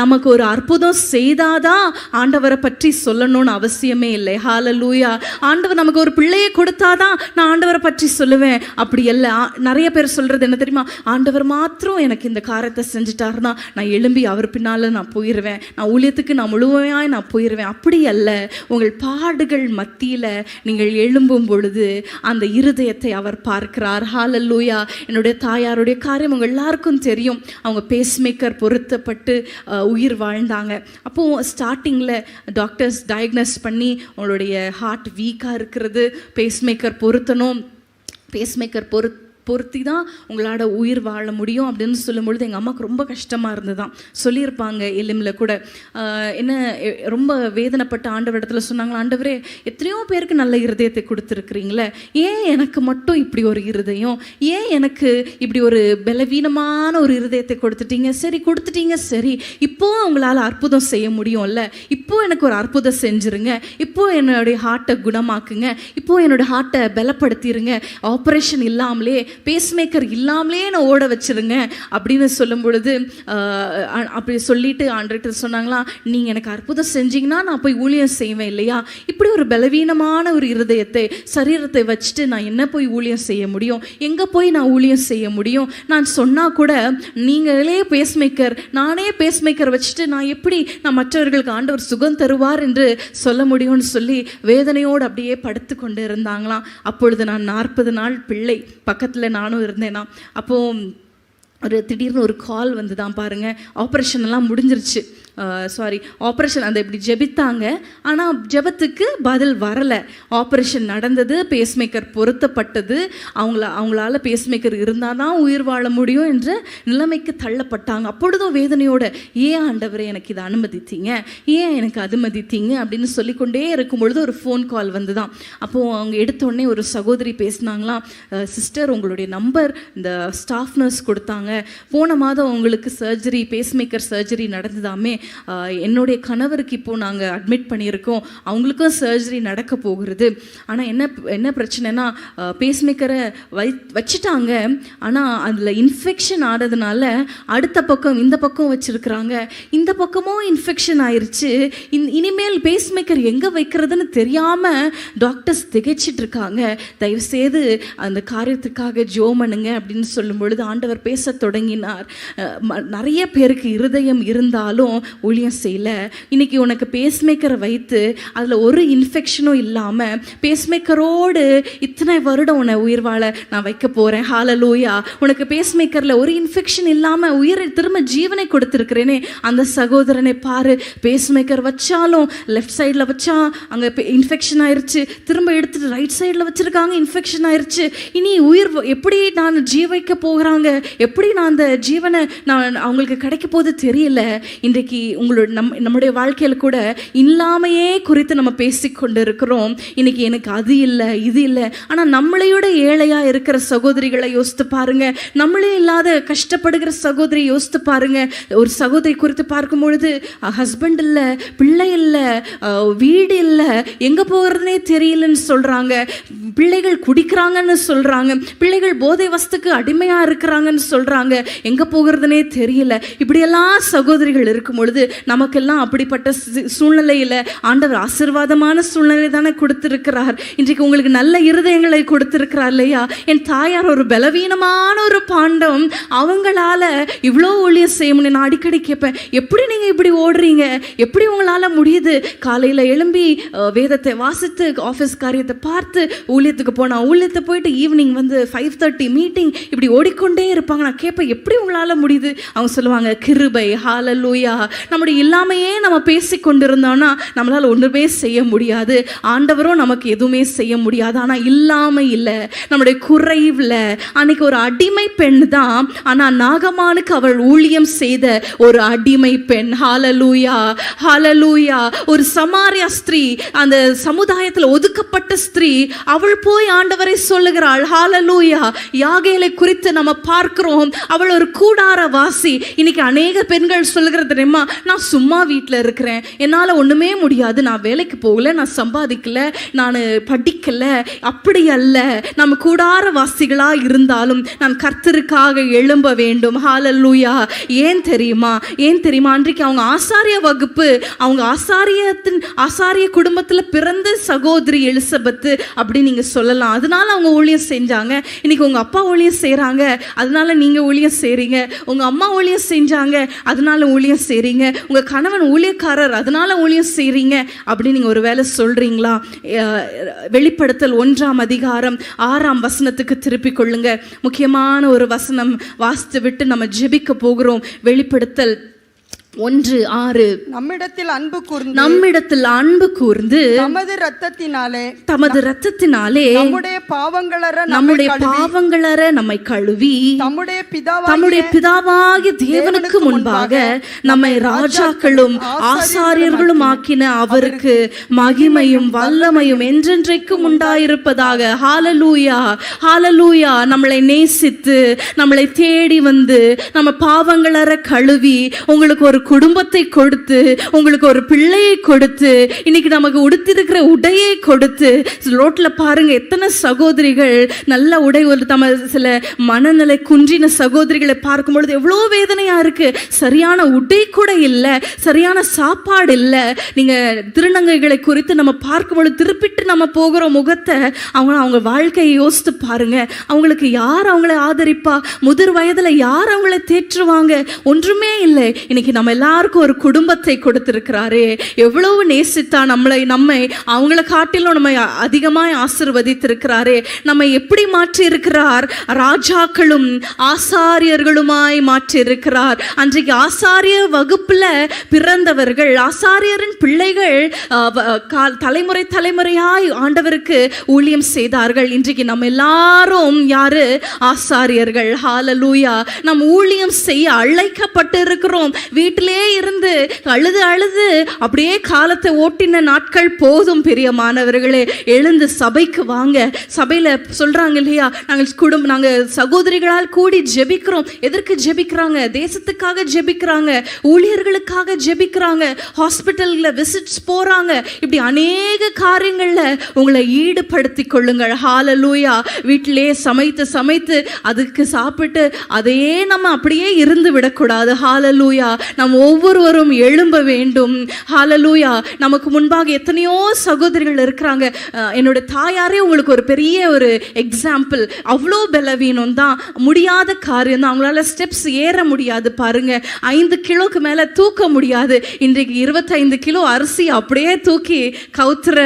நமக்கு ஒரு அற்புதம் செய்தாதான் ஆண்டவரை பற்றி சொல்லணும்னு அவசியமே இல்லை. ஹல்லேலூயா. ஆண்டவர் நமக்கு ஒரு பிள்ளையை கொடுத்தாதான் நான் ஆண்டவரை பற்றி சொல்லுவேன், அப்படி இல்லை. நிறைய பேர் சொல்றது என்ன தெரியுமா? ஆண்டவர் மாத்திரம் எனக்கு இந்த காரியத்தை செஞ்சுட்டாருன்னா நான் எழும்பி அவர் பின்னால நான் போயிடுவேன், நான் ஊழியத்துக்கு நான் முழுமையாய் நான் போயிடுவேன். அப்படி அல்ல. உங்கள் பாடுகள் மத்தியில் நீங்கள் எழும்பும் பொழுது அந்த இருதயத்தை அவர் பார்க்கிறார். ஹல்லேலூயா. என்னுடைய தாயாருடைய காரியம் உங்கள் எல்லாருக்கும் தெரியும். அவங்க பேஸ்மேக்கர் பொருத்தப்பட்டு உயிர் வாழ்ந்தாங்க. அப்போது ஸ்டார்டிங்கில் டாக்டர்ஸ் டயக்னோஸ் பண்ணி உங்களுடைய ஹார்ட் வீக்காக இருக்கிறது, பேஸ்மேக்கர் பொருத்தணும், பேஸ்மேக்கர் பொருத்தி தான் உங்களோட உயிர் வாழ முடியும் அப்படின்னு சொல்லும்பொழுது எங்கள் அம்மாவுக்கு ரொம்ப கஷ்டமாக இருந்ததுதான். சொல்லியிருப்பாங்க எலிமில் கூட. என்ன ரொம்ப வேதனைப்பட்ட ஆண்டவரிடத்துல சொன்னாங்களா, ஆண்டவரே எத்தனையோ பேருக்கு நல்ல இருதயத்தை கொடுத்துருக்குறீங்களே, ஏன் எனக்கு மட்டும் இப்படி ஒரு இருதயம், ஏன் எனக்கு இப்படி ஒரு பலவீனமான ஒரு இருதயத்தை கொடுத்துட்டீங்க? சரி கொடுத்துட்டீங்க, சரி இப்போது உங்களால் அற்புதம் செய்ய முடியும்ல, இப்போது எனக்கு ஒரு அற்புதம் செஞ்சுருங்க, இப்போது என்னுடைய ஹார்ட்டை குணமாக்குங்க, இப்போது என்னோடய ஹார்ட்டை பலப்படுத்திடுங்க, ஆப்ரேஷன் இல்லாமலே பேஸ்மேக்கர் இல்லாமலே நான் ஓட வச்சிருங்க அப்படின்னு சொல்லும் பொழுது அப்படி சொல்லிட்டு ஆண்டவர்கிட்ட சொன்னாங்களா, நீங்கள் எனக்கு அற்புதம் செஞ்சீங்கன்னா நான் போய் ஊழியம் செய்வேன் இல்லையா? இப்படி ஒரு பலவீனமான ஒரு இருதயத்தை சரீரத்தை வச்சுட்டு நான் என்ன போய் ஊழியம் செய்ய முடியும்? எங்கே போய் நான் ஊழியம் செய்ய முடியும்? நான் சொன்னால் கூட நீங்களே பேஸ்மேக்கர், நானே பேஸ்மேக்கர் வச்சுட்டு நான் எப்படி நான் மற்றவர்களுக்கு ஆண்டவர் சுகம் தருவார் என்று சொல்ல முடியும்னு சொல்லி வேதனையோடு அப்படியே படுத்து கொண்டு இருந்தாங்களாம். அப்பொழுது நான் 40 நாள் பிள்ளை பக்கத்தில் நானும் இருந்தேனா. அப்போது ஒரு திடீர்னு ஒரு கால் வந்து தான் பாருங்கள், ஆப்ரேஷன் எல்லாம் முடிஞ்சிருச்சு. ஆப்ரேஷன் அந்த இப்படி ஜெபித்தாங்க, ஆனால் ஜெபத்துக்கு பதில் வரலை. ஆப்ரேஷன் நடந்தது, பேஸ்மேக்கர் பொருத்தப்பட்டது, அவங்களால பேஸ்மேக்கர் இருந்தால் தான் உயிர் வாழ முடியும் என்ற நிலைமைக்கு தள்ளப்பட்டாங்க. அப்பொழுதும் வேதனையோட, ஏன் ஆண்டவரே எனக்கு இதை அனுமதித்தீங்க, ஏன் எனக்கு அனுமதித்தீங்க அப்படின்னு சொல்லிக்கொண்டே இருக்கும் பொழுது ஒரு ஃபோன் கால் வந்து தான். அப்போது அவங்க எடுத்தோடனே ஒரு சகோதரி பேசினாங்களாம், சிஸ்டர் உங்களுடைய நம்பர் இந்த ஸ்டாஃப் நர்ஸ் கொடுத்தாங்க, போன மாதம் உங்களுக்கு சர்ஜரி பேஸ்மேக்கர் சர்ஜரி நடந்ததாமே, என்னுடைய கணவருக்கு இப்போது நாங்கள் அட்மிட் பண்ணியிருக்கோம், அவங்களுக்கும் சர்ஜரி நடக்க போகிறது. ஆனால் என்ன பிரச்சனைனா பேஸ்மேக்கரை வச்சுட்டாங்க, ஆனால் அதில் இன்ஃபெக்ஷன் ஆனதுனால அடுத்த பக்கம் இந்த பக்கம் வச்சுருக்குறாங்க, இந்த பக்கமும் இன்ஃபெக்ஷன் ஆயிடுச்சு, இனிமேல் பேஸ்மேக்கர் எங்கே வைக்கிறதுன்னு தெரியாமல் டாக்டர்ஸ் திகைச்சிட்டு இருக்காங்க, தயவுசெய்து அந்த காரியத்துக்காக ஜோமனுங்க அப்படின்னு சொல்லும் பொழுது ஆண்டவர் பேச தொடங்கினார். நிறைய பேருக்கு இருதயம் இருந்தாலும் ஊழியம் செய்யல. இன்னைக்கு உனக்கு பேஸ்மேக்கரை வைத்து அதில் ஒரு இன்ஃபெக்ஷனும் இல்லாமல் பேஸ்மேக்கரோடு இத்தனை வருடம் உன்னை உயிர் வாழ நான் வைக்க போகிறேன். ஹல்லேலூயா. உனக்கு பேஸ்மேக்கரில் ஒரு இன்ஃபெக்ஷன் இல்லாமல் உயிரை திரும்ப ஜீவனை கொடுத்துருக்கிறேனே, அந்த சகோதரனை பாரு, பேஸ்மேக்கர் வச்சாலும் லெஃப்ட் சைடில் வச்சா அங்கே இன்ஃபெக்ஷன் ஆயிடுச்சு, திரும்ப எடுத்துட்டு ரைட் சைடில் வச்சுருக்காங்க, இன்ஃபெக்ஷன் ஆயிடுச்சு, இனி உயிர் எப்படி நான் ஜீவிக்க போகிறாங்க, எப்படி நான் அந்த ஜீவனை நான் அவங்களுக்கு கிடைக்க போது தெரியல. இன்றைக்கு இன்னைக்கு நம்முடைய வாழ்க்கையில் கூட இல்லாமையே குறித்து நம்ம பேசிக்கொண்டு இருக்கிறோம். இன்னைக்கு எனக்கு அது இல்லை இது இல்லை. ஆனால் நம்மளையோட ஏழையாக இருக்கிற சகோதரிகளை யோசித்து பாருங்க, நம்மளே இல்லாத கஷ்டப்படுகிற சகோதரி யோசித்து பாருங்க. ஒரு சகோதரி குறித்து பார்க்கும் பொழுது ஹஸ்பண்ட் இல்லை, பிள்ளை இல்லை, வீடு இல்லை, எங்கே போகிறதுனே தெரியலன்னு சொல்கிறாங்க. பிள்ளைகள் குடிக்கிறாங்கன்னு சொல்கிறாங்க, பிள்ளைகள் போதை வஸ்துக்கு அடிமையாக இருக்கிறாங்கன்னு சொல்கிறாங்க, எங்கே போகிறதுனே தெரியல. இப்படியெல்லாம் சகோதரிகள் இருக்கும் பொழுது நமக்கெல்லாம் அப்படிப்பட்ட சூழ்நிலையில் ஆண்டவர் ஆசீர்வாதமான சூழ்நிலை தானே கொடுத்திருக்கிறார். இன்றைக்கு உங்களுக்கு நல்ல இருதயங்களை கொடுத்திருக்கிறார் இல்லையா? என் தாயார் ஒரு பலவீனமான ஒரு பாண்டம், அவங்களால இவ்வளோ ஊழியம் செய்ய முடியும். நான் அடிக்கடி கேட்பேன், எப்படி நீங்கள் இப்படி ஓடுறீங்க, எப்படி உங்களால் முடியுது? காலையில் எழும்பி வேதத்தை வாசித்து ஆஃபீஸ் காரியத்தை பார்த்து ஊழியத்துக்கு போனால் ஊழியத்தை போயிட்டு ஈவினிங் வந்து 5:30 மீட்டிங், இப்படி ஓடிக்கொண்டே இருப்பாங்க. நான் கேட்பேன், எப்படி உங்களால் முடியுது? அவங்க சொல்லுவாங்க, கிருபை, ஹல்லேலூயா. நம்முடைய இல்லாமையே நம்ம பேசி கொண்டிருந்தோம்னா நம்மளால் ஒன்றுமே செய்ய முடியாது. ஆண்டவரும் நமக்கு எதுவுமே செய்ய முடியாது. ஆனால் இல்லாமை இல்லை, நம்முடைய குறைவில். அன்னைக்கு ஒரு அடிமை பெண் தான், ஆனால் நாகமானுக்கு அவள் ஊழியம் செய்த ஒரு அடிமை பெண். ஹல்லேலூயா, ஹல்லேலூயா. ஒரு சமாரியா ஸ்திரீ, அந்த சமுதாயத்தில் ஒதுக்கப்பட்ட ஸ்திரீ, அவள் போய் ஆண்டவரை சொல்லுகிறாள். ஹல்லேலூயா. யாகேலை குறித்து நம்ம பார்க்கிறோம், அவள் ஒரு கூடார வாசி. இன்னைக்கு அநேக பெண்கள் சொல்லுகிறது தெரியுமா, நான் சும்மா வீட்டில் இருக்கிறேன், என்னால் ஒன்றுமே முடியாது, நான் வேலைக்கு போகல, நான் சம்பாதிக்கல, நான் படிக்கல. அப்படி அல்ல. நம்ம கூடார வாசிகளாக இருந்தாலும் நான் கர்த்தருக்காக எழும்ப வேண்டும். ஹல்லேலூயா. ஏன் தெரியுமா? அன்றைக்கு அவங்க ஆசாரிய வகுப்பு, அவங்க ஆசாரிய குடும்பத்தில் பிறந்த சகோதரி எலிசபெத்து அப்படி நீங்கள் சொல்லலாம். அதனால அவங்க ஊழியம் செஞ்சாங்க. இன்னைக்கு உங்கள் அப்பா ஊழியம் செய்கிறாங்க, அதனால நீங்கள் ஊழியம் செய்கிறீங்க. உங்கள் அம்மா ஊழியம் செஞ்சாங்க, அதனால ஊழியம் செய்கிறீங்க. உங்கள் கணவன் ஊழியக்காரர், அதனால ஊழியம் செய்கிறீங்க அப்படி நீங்கள் ஒரு வேளை சொல்கிறீங்களா? வெளிப்படுத்தல் 1ஆம் அதிகாரம் 6ஆம் வசனத்துக்கு திருப்பிக் கொள்ளுங்க. முக்கியமான ஒரு வசனம் வாசித்து விட்டு நம்ம ஜெபிக்க போகிறோம். வெளிப்படுத்தல் 1:6. நம்மிடத்தில் அன்பு கூர்ந்து தமது இரத்தத்தினாலே நம்முடைய பாவங்களற நம்மை கழுவி தம்முடைய பிதாவாகிய தேவனுக்கு முன்பாக நம்மை ராஜாக்களும் ஆசாரியர்களும் ஆக்கின அவருக்கு மகிமையும் வல்லமையும் என்றென்றைக்கும் உண்டாயிருப்பதாக. ஹல்லேலூயா, ஹல்லேலூயா. நம்மளை நேசித்து நம்மளை தேடி வந்து நம்ம பாவங்களற கழுவி உங்களுக்கு ஒரு குடும்பத்தை கொடுத்து, உங்களுக்கு ஒரு பிள்ளையை கொடுத்து, இன்னைக்கு நமக்கு உடுத்திருக்கிற உடையை கொடுத்து. ரோட்டில் பாருங்க, எத்தனை சகோதரிகள் நல்ல உடை, ஒரு சில மனநிலை குன்றின சகோதரிகளை பார்க்கும் பொழுது எவ்வளோ வேதனையா இருக்கு. சரியான உடை கூட இல்லை, சரியான சாப்பாடு இல்லை. நீங்க திருநங்கைகளை குறித்து நம்ம பார்க்கும் பொழுது திருப்பிட்டு நம்ம போகிற முகத்தை, அவங்க வாழ்க்கையை யோசித்து பாருங்க. அவங்களுக்கு யார் அவங்களை ஆதரிப்பா? முதிர் வயதுல யார் அவங்களை தேற்றுவாங்க? ஒன்றுமே இல்லை. இன்னைக்கு நம்ம எல்லாருக்கும் ஒரு குடும்பத்தை கொடுத்திருக்கிறாரே. எவ்வளவு நேசித்தா நம்மை அவங்கள காட்டிலும் நம்ம அதிகமாய் ஆசீர்வதித்திருக்கிறாரே. நம்ம எப்படி மாற்றி இருக்கிறார்? ராஜாக்களும் ஆசாரியர்களுமாய் மாற்றி இருக்கிறார். அன்றைக்கு ஆசாரிய வகுப்புல பிறந்தவர்கள், ஆசாரியரின் பிள்ளைகள் தலைமுறையாய் ஆண்டவருக்கு ஊழியம் செய்தார்கள். இன்றைக்கு நம்ம எல்லாரும் யாரு? ஆசாரியர்கள். ஹல்லேலூயா. நம் ஊழியம் செய்ய அழைக்கப்பட்டு இருக்கிறோம். வீட்டிலே இருந்து அழுது அப்படியே காலத்தை ஓட்டின நாட்கள் போதும். பிரியமானவர்களே, எழுந்து சபைக்கு வாங்க. சபையில சொல்றாங்க இல்லையா, நாங்கள் சகோதரிகளால் கூடி ஜெபிக்கிறோம். எதற்கு ஜெபிக்கிறாங்க? தேசத்துக்காக ஜெபிக்கிறாங்க, ஊழியர்களுக்காக ஜெபிக்கிறாங்க, ஹாஸ்பிட்டல்ல விசிட்ஸ் போறாங்க. இப்படி அநேக காரியங்கள்ல உங்களை ஈடுபடுத்தி கொள்ளுங்கள். ஹல்லேலூயா. வீட்டிலே சமைத்து அதுக்கு சாப்பிட்டு அதையே நம்ம அப்படியே இருந்து விடக்கூடாது. ஹல்லேலூயா. நம்ம ஒவ்வொருவரும் எழும்ப வேண்டும். ஹல்லேலூயா. நமக்கு முன்பாக எத்தனையோ சகோதரிகள் இருக்கிறாங்க. என்னோட தாயாரே உங்களுக்கு ஒரு பெரிய ஒரு எக்ஸாம்பிள். அவ்வளோ பலவீனம் தான், முடியாத காரியம் தான். அவங்களால ஸ்டெப்ஸ் ஏற முடியாது. பாருங்க, 5 கிலோக்கு மேலே தூக்க முடியாது. இன்றைக்கு 25 கிலோ அரிசி அப்படியே தூக்கி கவுத்துற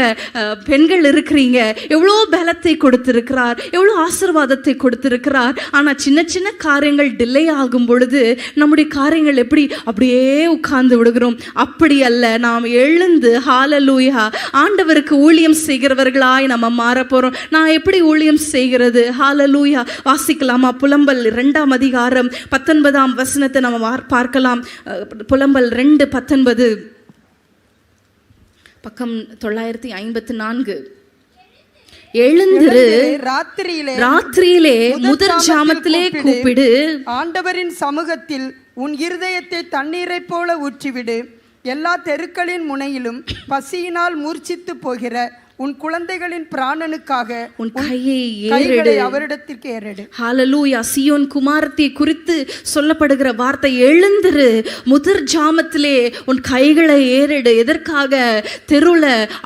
பெண்கள் இருக்கிறீங்க. எவ்வளோ பலத்தை கொடுத்திருக்கிறார், எவ்வளோ ஆசீர்வாதத்தை கொடுத்திருக்கிறார். ஆனால் சின்ன சின்ன காரியங்கள் டிலே ஆகும் பொழுது நம்முடைய காரியங்கள் எப்படி அப்படியே உட்கார்ந்து விடுகிறோம். அப்படி அல்ல, நாம் எழுந்து ஹல்லேலூயா ஆண்டவருக்கு ஊழியம் செய்கிறவர்களாய் நம்ம மாற போறோம். நான் நான் எப்படி ஊழியம் செய்கிறது? ஹalleluya. வாசிக்கலாமா? புலம்பல் 2ஆம் அதிகாரம் 19ஆம் வசனத்தை நம்ம பார்க்கலாம். புலம்பல் 2:19, பக்கம் 954. எழுந்திரு, ராத்திரியிலே முதற் ஜாமத்திலே கூப்பிடு, ஆண்டவரின் சமூகத்தில் உன் இருதயத்தை தண்ணீரை போல ஊற்றிவிடு. எல்லா தெருக்களின் முனையிலும் பசியினால் மூர்ச்சித்து போகிற உன் குழந்தைகளின் பிராணனுக்காக உன் கையை அவரிடத்திற்கு ஏறெடு. ஹalleluya. சீயோன் குமாரத்தை குறித்து சொல்லப்படுகிற வார்த்தை, எழுந்திரு, முதற் ஜாமத்திலே உன் கைகளை ஏறெடு. எதற்காக? தெருல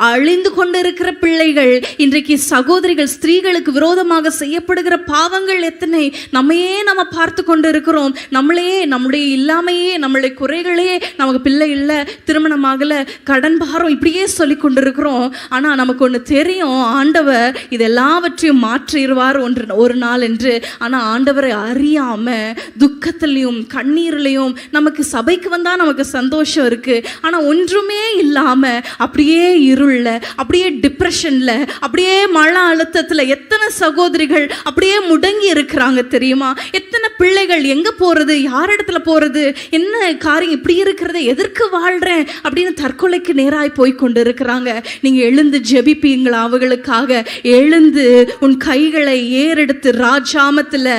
அழிந்து கொண்டிருக்கிற பிள்ளைகள், இன்றைக்கு சகோதரிகள், ஸ்திரீகளுக்கு விரோதமாக செய்யப்படுகிற பாவங்கள் எத்தனை நம்மையே நம்ம பார்த்து கொண்டு இருக்கிறோம். நம்மளையே, நம்முடைய இல்லாமையே, நம்மளுடைய குறைகளே, நமக்கு பிள்ளை இல்லை, திருமணமாகல, கடன் பாரம், இப்படியே சொல்லி கொண்டிருக்கிறோம். ஆனா நமக்கு ஒன்று தெரியும், ஆண்டவர் இதெல்லாவற்றையும் மாற்றிடுவார் ஒரு நாள் என்று. ஆனால் ஆண்டவரை அறியாம துக்கத்திலையும் கண்ணீர்லையும், நமக்கு சபைக்கு வந்தால் நமக்கு சந்தோஷம் இருக்கு, ஆனால் ஒன்றுமே இல்லாமல் அப்படியே இருள, அப்படியே டிப்ரெஷன்ல, அப்படியே மன அழுத்தத்தில் எத்தனை சகோதரிகள் அப்படியே முடங்கி இருக்கிறாங்க தெரியுமா? எத்தனை பிள்ளைகள் எங்கே போகிறது, யார் இடத்துல போகிறது, என்ன காரியம் இப்படி இருக்கிறது, எதற்கு வாழ்கிறேன் அப்படின்னு தற்கொலைக்கு நேராய் போய் கொண்டு இருக்கிறாங்க. நீங்கள் எழுந்து ஜெபிப்பீங்களா அவர்களுக்காக? எழுந்து உன் கைகளை ஏறெடுத்து ராஜாமத்தில்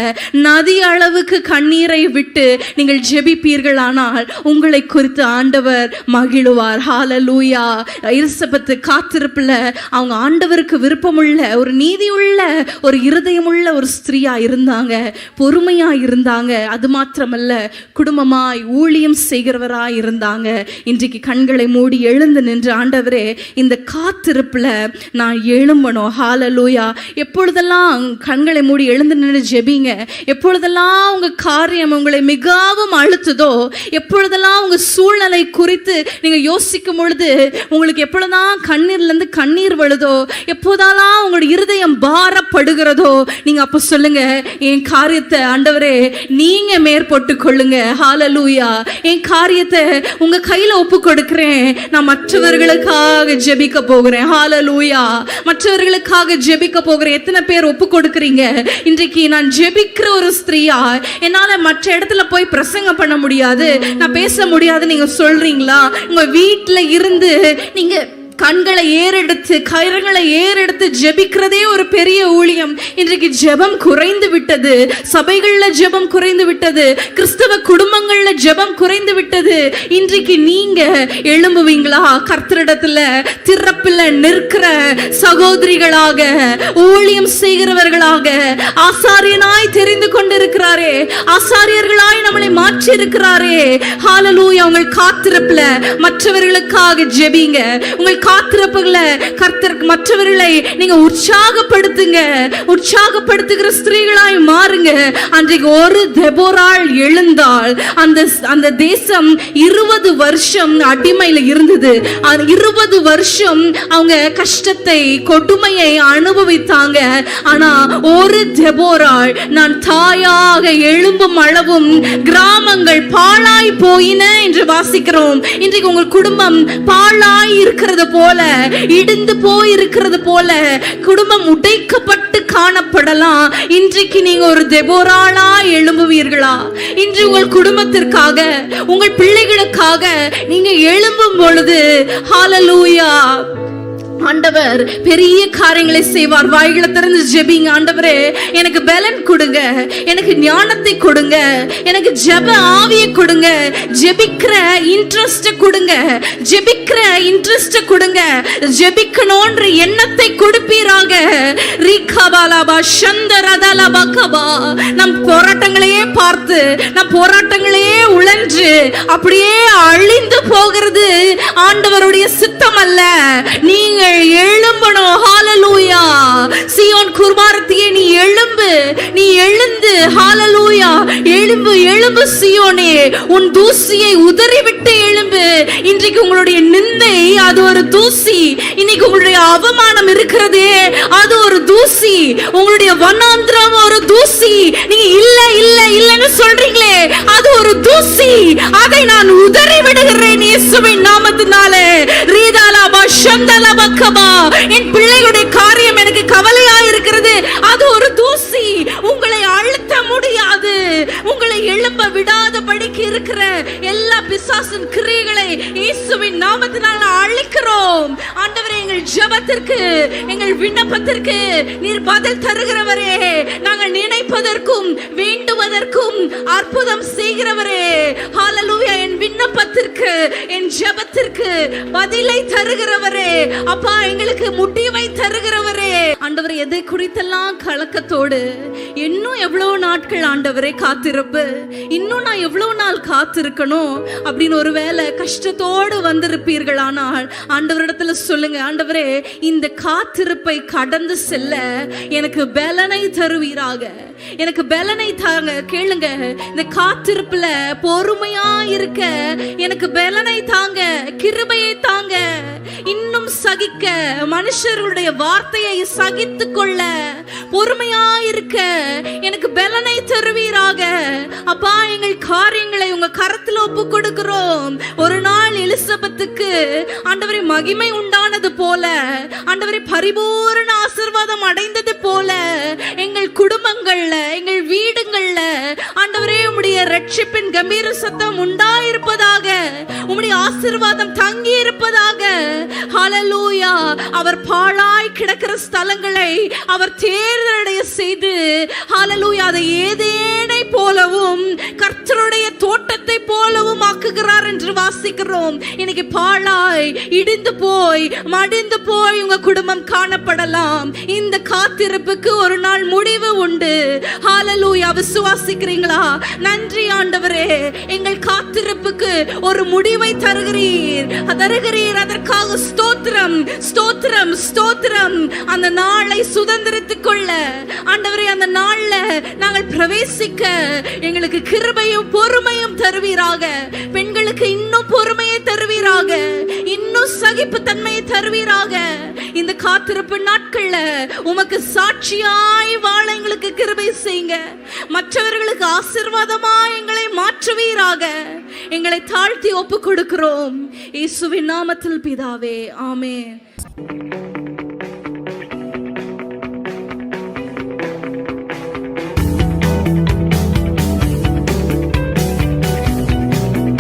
நதி அளவுக்கு கண்ணீரை விட்டு நீங்கள் ஜெபிப்பீர்களானால் உங்களை குறித்து ஆண்டவர் மகிழுவார். ஹalleluya. எலிசபெத் காத்திருப்புல அவங்க ஆண்டவருக்கு விருப்பமுள்ள, ஒரு நீதியுள்ள, ஒரு இருதயமுள்ள ஒரு ஸ்திரீயா இருந்தாங்க, பொறுமையா இருந்தாங்க. அது மாத்திரமல்ல, குடும்பமாய் ஊழியம் செய்கிறவராய் இருந்தாங்க. இன்றைக்கு கண்களை மூடி எழுந்து நின்று, ஆண்டவரே இந்த காத்திருப்புல நான் எழும்பணும். ஹalleluya. எப்பொழுதெல்லாம் கண்களை மூடி எழுந்து நின்று ஜெபிங்க, எப்பொழுதெல்லாம் உங்க காரியம் உங்களை மிகவும் அழுத்துதோ, எப்பொழுதெல்லாம் உங்க சூழ்நிலை குறித்து நீங்க யோசிக்கும் பொழுது உங்களுக்கு எப்பொழுதான் கண்ணீர்லேருந்து கண்ணீர் வழுதோ, எப்போதெல்லாம் உங்களுடைய இருதயம் பாரப்படுகிறதோ, நீங்க அப்போ சொல்லுங்க, என் காரியத்தை ஆண்டவரே நீங்க மேற்பட்டு கொள்ளுங்க. ஹalleluya. என் காரியத்தை உங்க கையில ஒப்பு கொடுக்கிறேன், நான் மற்றவர்களுக்காக ஜெபிக்க போகிறேன். ஹalleluya. மற்றவர்களுக்காக ஜெபிக்க போகிறேன். எத்தனை பேர் ஒப்பு கொடுக்கிறீங்க? இன்றைக்கு நான் ஜெபிக்கிற ஒரு ஸ்திரீயா, என்னால மற்ற இடத்துல போய் பிரசங்கம் பண்ண முடியாது, நான் பேச முடியாது, நீங்க சொல்றீங்களா? உங்க வீட்டுல இருந்து நீங்க கண்களை ஏறெடுத்து கயிறுகளை ஏறெடுத்து ஜெபிக்கிறதே ஒரு பெரிய ஊழியம். இன்றைக்கு ஜெபம் குறைந்து விட்டது, சபைகள்ல ஜெபம் குறைந்து விட்டது, கிறிஸ்தவ குடும்பங்கள்ல ஜெபம் குறைந்து விட்டது. இன்றைக்கு நீங்க எழும்புவீங்களா? கர்த்தரிடத்துல திறப்பில் நிற்கிற சகோதரிகளாக, ஊழியம் செய்கிறவர்களாக, ஆசாரியனாய் தெரிந்து கொண்டிருக்கிறாரே, ஆசாரியர்களாய் நம்மளை மாற்றி இருக்கிறாரே. ஹalleluya. உங்கள் காத்திருப்புல மற்றவர்களுக்காக ஜெபிங்க. உங்கள் காத்திருப்புல கர்த்தர் மற்றவர்களை நீங்க உற்சாகப்படுத்துங்க, உற்சாகப்படுத்துகிற ஸ்திரீகளாய் மாறுங்க. அன்றைக்கு ஒரு தெபோராள் எழுந்தால் அந்த தேசம் 20 வருஷம் அடிமையில இருந்தது. 20 வருஷம் அவங்க கஷ்டத்தை, கொடுமையை அனுபவித்தாங்க. ஆனா ஒரு தெபோராள், நான் தாயாக எழும்பும் அளவும் கிராமங்கள் பாழாய் போயின என்று வாசிக்கிறோம். இன்றைக்கு உங்கள் குடும்பம் பாழாய் இருக்கிறது போல, இடிந்து போய் இருக்கிறது போல, குடும்பம் உடைக்கப்பட்டு காணப்படலாம். இன்றைக்கு நீங்க ஒரு தெபோராளா எழும்புவீர்களா? இன்று உங்கள் குடும்பத்திற்காக, உங்கள் பிள்ளைகளுக்காக நீங்க எழும்பும் பொழுது ஹalleluya, ஆண்டவர் பெரிய காரியங்களை செய்வார். வாய்களை திறந்து ஜெபிங்க. ஆண்டவரே எனக்கு பலன் கொடுங்க, எனக்கு ஞானத்தை கொடுங்க, எனக்கு ஜெப ஆவியை கொடுங்க, ஜெபிக்கிற இன்ட்ரெஸ்ட் கொடுங்க, ஜெபிக்கிற இன்ட்ரெஸ்ட் கொடுங்க, ஜெபிக்கணும்ன்ற எண்ணத்தை கொடுப்பீராக. ரீகாபாலாபா சந்தரதலபகபா. நம் போராட்டங்களையே பார்த்து, நம் போராட்டங்களையே உழன்று அப்படியே அழிந்து போகிறது ஆண்டவருடைய சித்தம் அல்ல. நீங்க எழும்பணும். ஹalleluya. சீயோன் குமாரத்தியே நீ எழும்பு, நீ எழுந்து ஹalleluya, எழும்பு, எழும்பு சீயோனே, உன் தூசியை உதறிவிட்டு எழும்பு. இன்றைக்கு உங்களுடைய நிந்தை அது ஒரு தூசி, இன்னைக்கு உங்களுடைய அவமானம் இருக்கிறதே அது ஒரு தூசி, உங்களுடைய வனாந்திரம் ஒரு தூசி, நீங்க இல்ல இல்ல இல்லன்னு சொல்றீங்களே அது ஒரு தூசி, அதை நான் உதறி விடுகிறேன் இயேசுவின் நாமத்தினாலே. ரீதாலாபா சந்தலபகபா. என் பிள்ளைகளுடைய காரியம் எனக்கு கவலையா இருக்கிறது பிசாசின் கிரியைகளை இயேசுவின் நாமத்தினால் அழிக்கிறோம். ஆண்டவரே, எங்கள் ஜெபத்திற்கு, எங்கள் விண்ணப்பத்திற்கு நீர் பதில் தருகிறவரே, நாங்கள் நினைப்பதற்கும் வேண்டுவதற்கும் அற்புதம் செய்கிறவரே. ஹalleluya. என் விண்ணப்பத்திற்கு, என் ஜெபத்திற்கு பதிலை தருகிறவரே. அப்பா, எங்களுக்கு முடிவை தருகிறவரே. ஆண்டவரே, எதை குறித்தெல்லாம் கலக்கத்தோடு இன்னும் எவ்வளவு நாட்கள் ஆண்டவரே காத்திருப்பு, இன்னும் நான் எவ்வளவு நாள் காத்திருக்கணும் அப்படின்னு ஒருவேளை கஷ்டத்தோடு வந்திருப்பீர்கள். ஆனால் ஆண்டவரிடத்துல சொல்லுங்க, ஆண்டவரே, இந்த காத்திருப்பை கடந்து செல்ல எனக்கு பலனை தருவீராக, எனக்கு பலனை தாங்க. கேளுங்க, இந்த காத்திருப்புல பொறுமையா இருக்க எனக்கு பலனை தாங்க, கிருபையை தாங்க. இன்னும் சகிக்க, மனுஷர்களுடைய வார்த்தையை சகித்து கொள்ள பொறுமையா இருக்க எனக்கு பலனை தருவீராக. அப்பா, எங்கள் காரியங்களை உங்க கரத்தில் ஒப்பு கொடுக்கிறோம். ஒரு நாள் எலிசபெத்துக்கு ஆண்டவரே மகிமை உண்டானது போல, ஆண்டவரே பரிபூரண ஆசீர்வாதம் அடைந்தது போல எங்கள் குடும்பங்கள்ல, எங்கள் வீடுகள்ல ஆண்டவரே உம்முடைய ரட்சிப்பின் கம்பீர சத்தம் உண்டாயிருப்பதாக, உம்முடைய ஆசீர்வாதம் தங்கி இருப்பதாக. ஹalleluya. அவர் பாழாய் கிடக்கிற ஸ்தலங்களை அவர் தேர்தலடைய செய்து, ஹalleluya, அதை ஏதேனை போலவும் கர்த்தருடைய தோட்டத்தை போலவும் ஆக்குகிறார் என்று வாசிக்கிறோம். இன்னைக்கு பாழாய் இடிந்து போய் மடிந்து போய் உங்க குடும்பம் காணப்படலாம். இந்த காத்திருப்புக்கு ஒரு நாள் முடிவு உண்டு. ஹalleluya. விசுவாசிக்கிறீங்களா? நன்றி ஆண்டவரே, எங்கள் காத்திருப்புக்கு ஒரு முடிவை தருகிறீர். அதற்காக ஸ்தோத்திரம், ஸ்தோத்திரம், ஸ்தோத்திரம். அந்த நாளை சுதந்திரித்துக் கொள்ள ஆண்டவரே, அந்த நாள்ல நாங்கள் பிரவேசிக்க எங்களுக்கு கிருபையும் பொறுமையும் தருவீராக. பெண்களுக்கு இன்னும் பொறுமையை தருவீராக, இன்னும் சகிப்பு தன்மையை தருவீராக. இந்த காத்திருப்பு நாட்கள்ல உமக்கு சாட்சியாய் வாழ எங்களுக்கு கிருபை செய்யுங்க. மற்றவர்களுக்கு ஆசீர்வாதமாய் எங்களை மாற்றுவீராக. எங்களை தாழ்த்தி ஒப்பு கொடுக்கிறோம் இயேசுவின் நாமத்தில் பிதாவே, ஆமென்.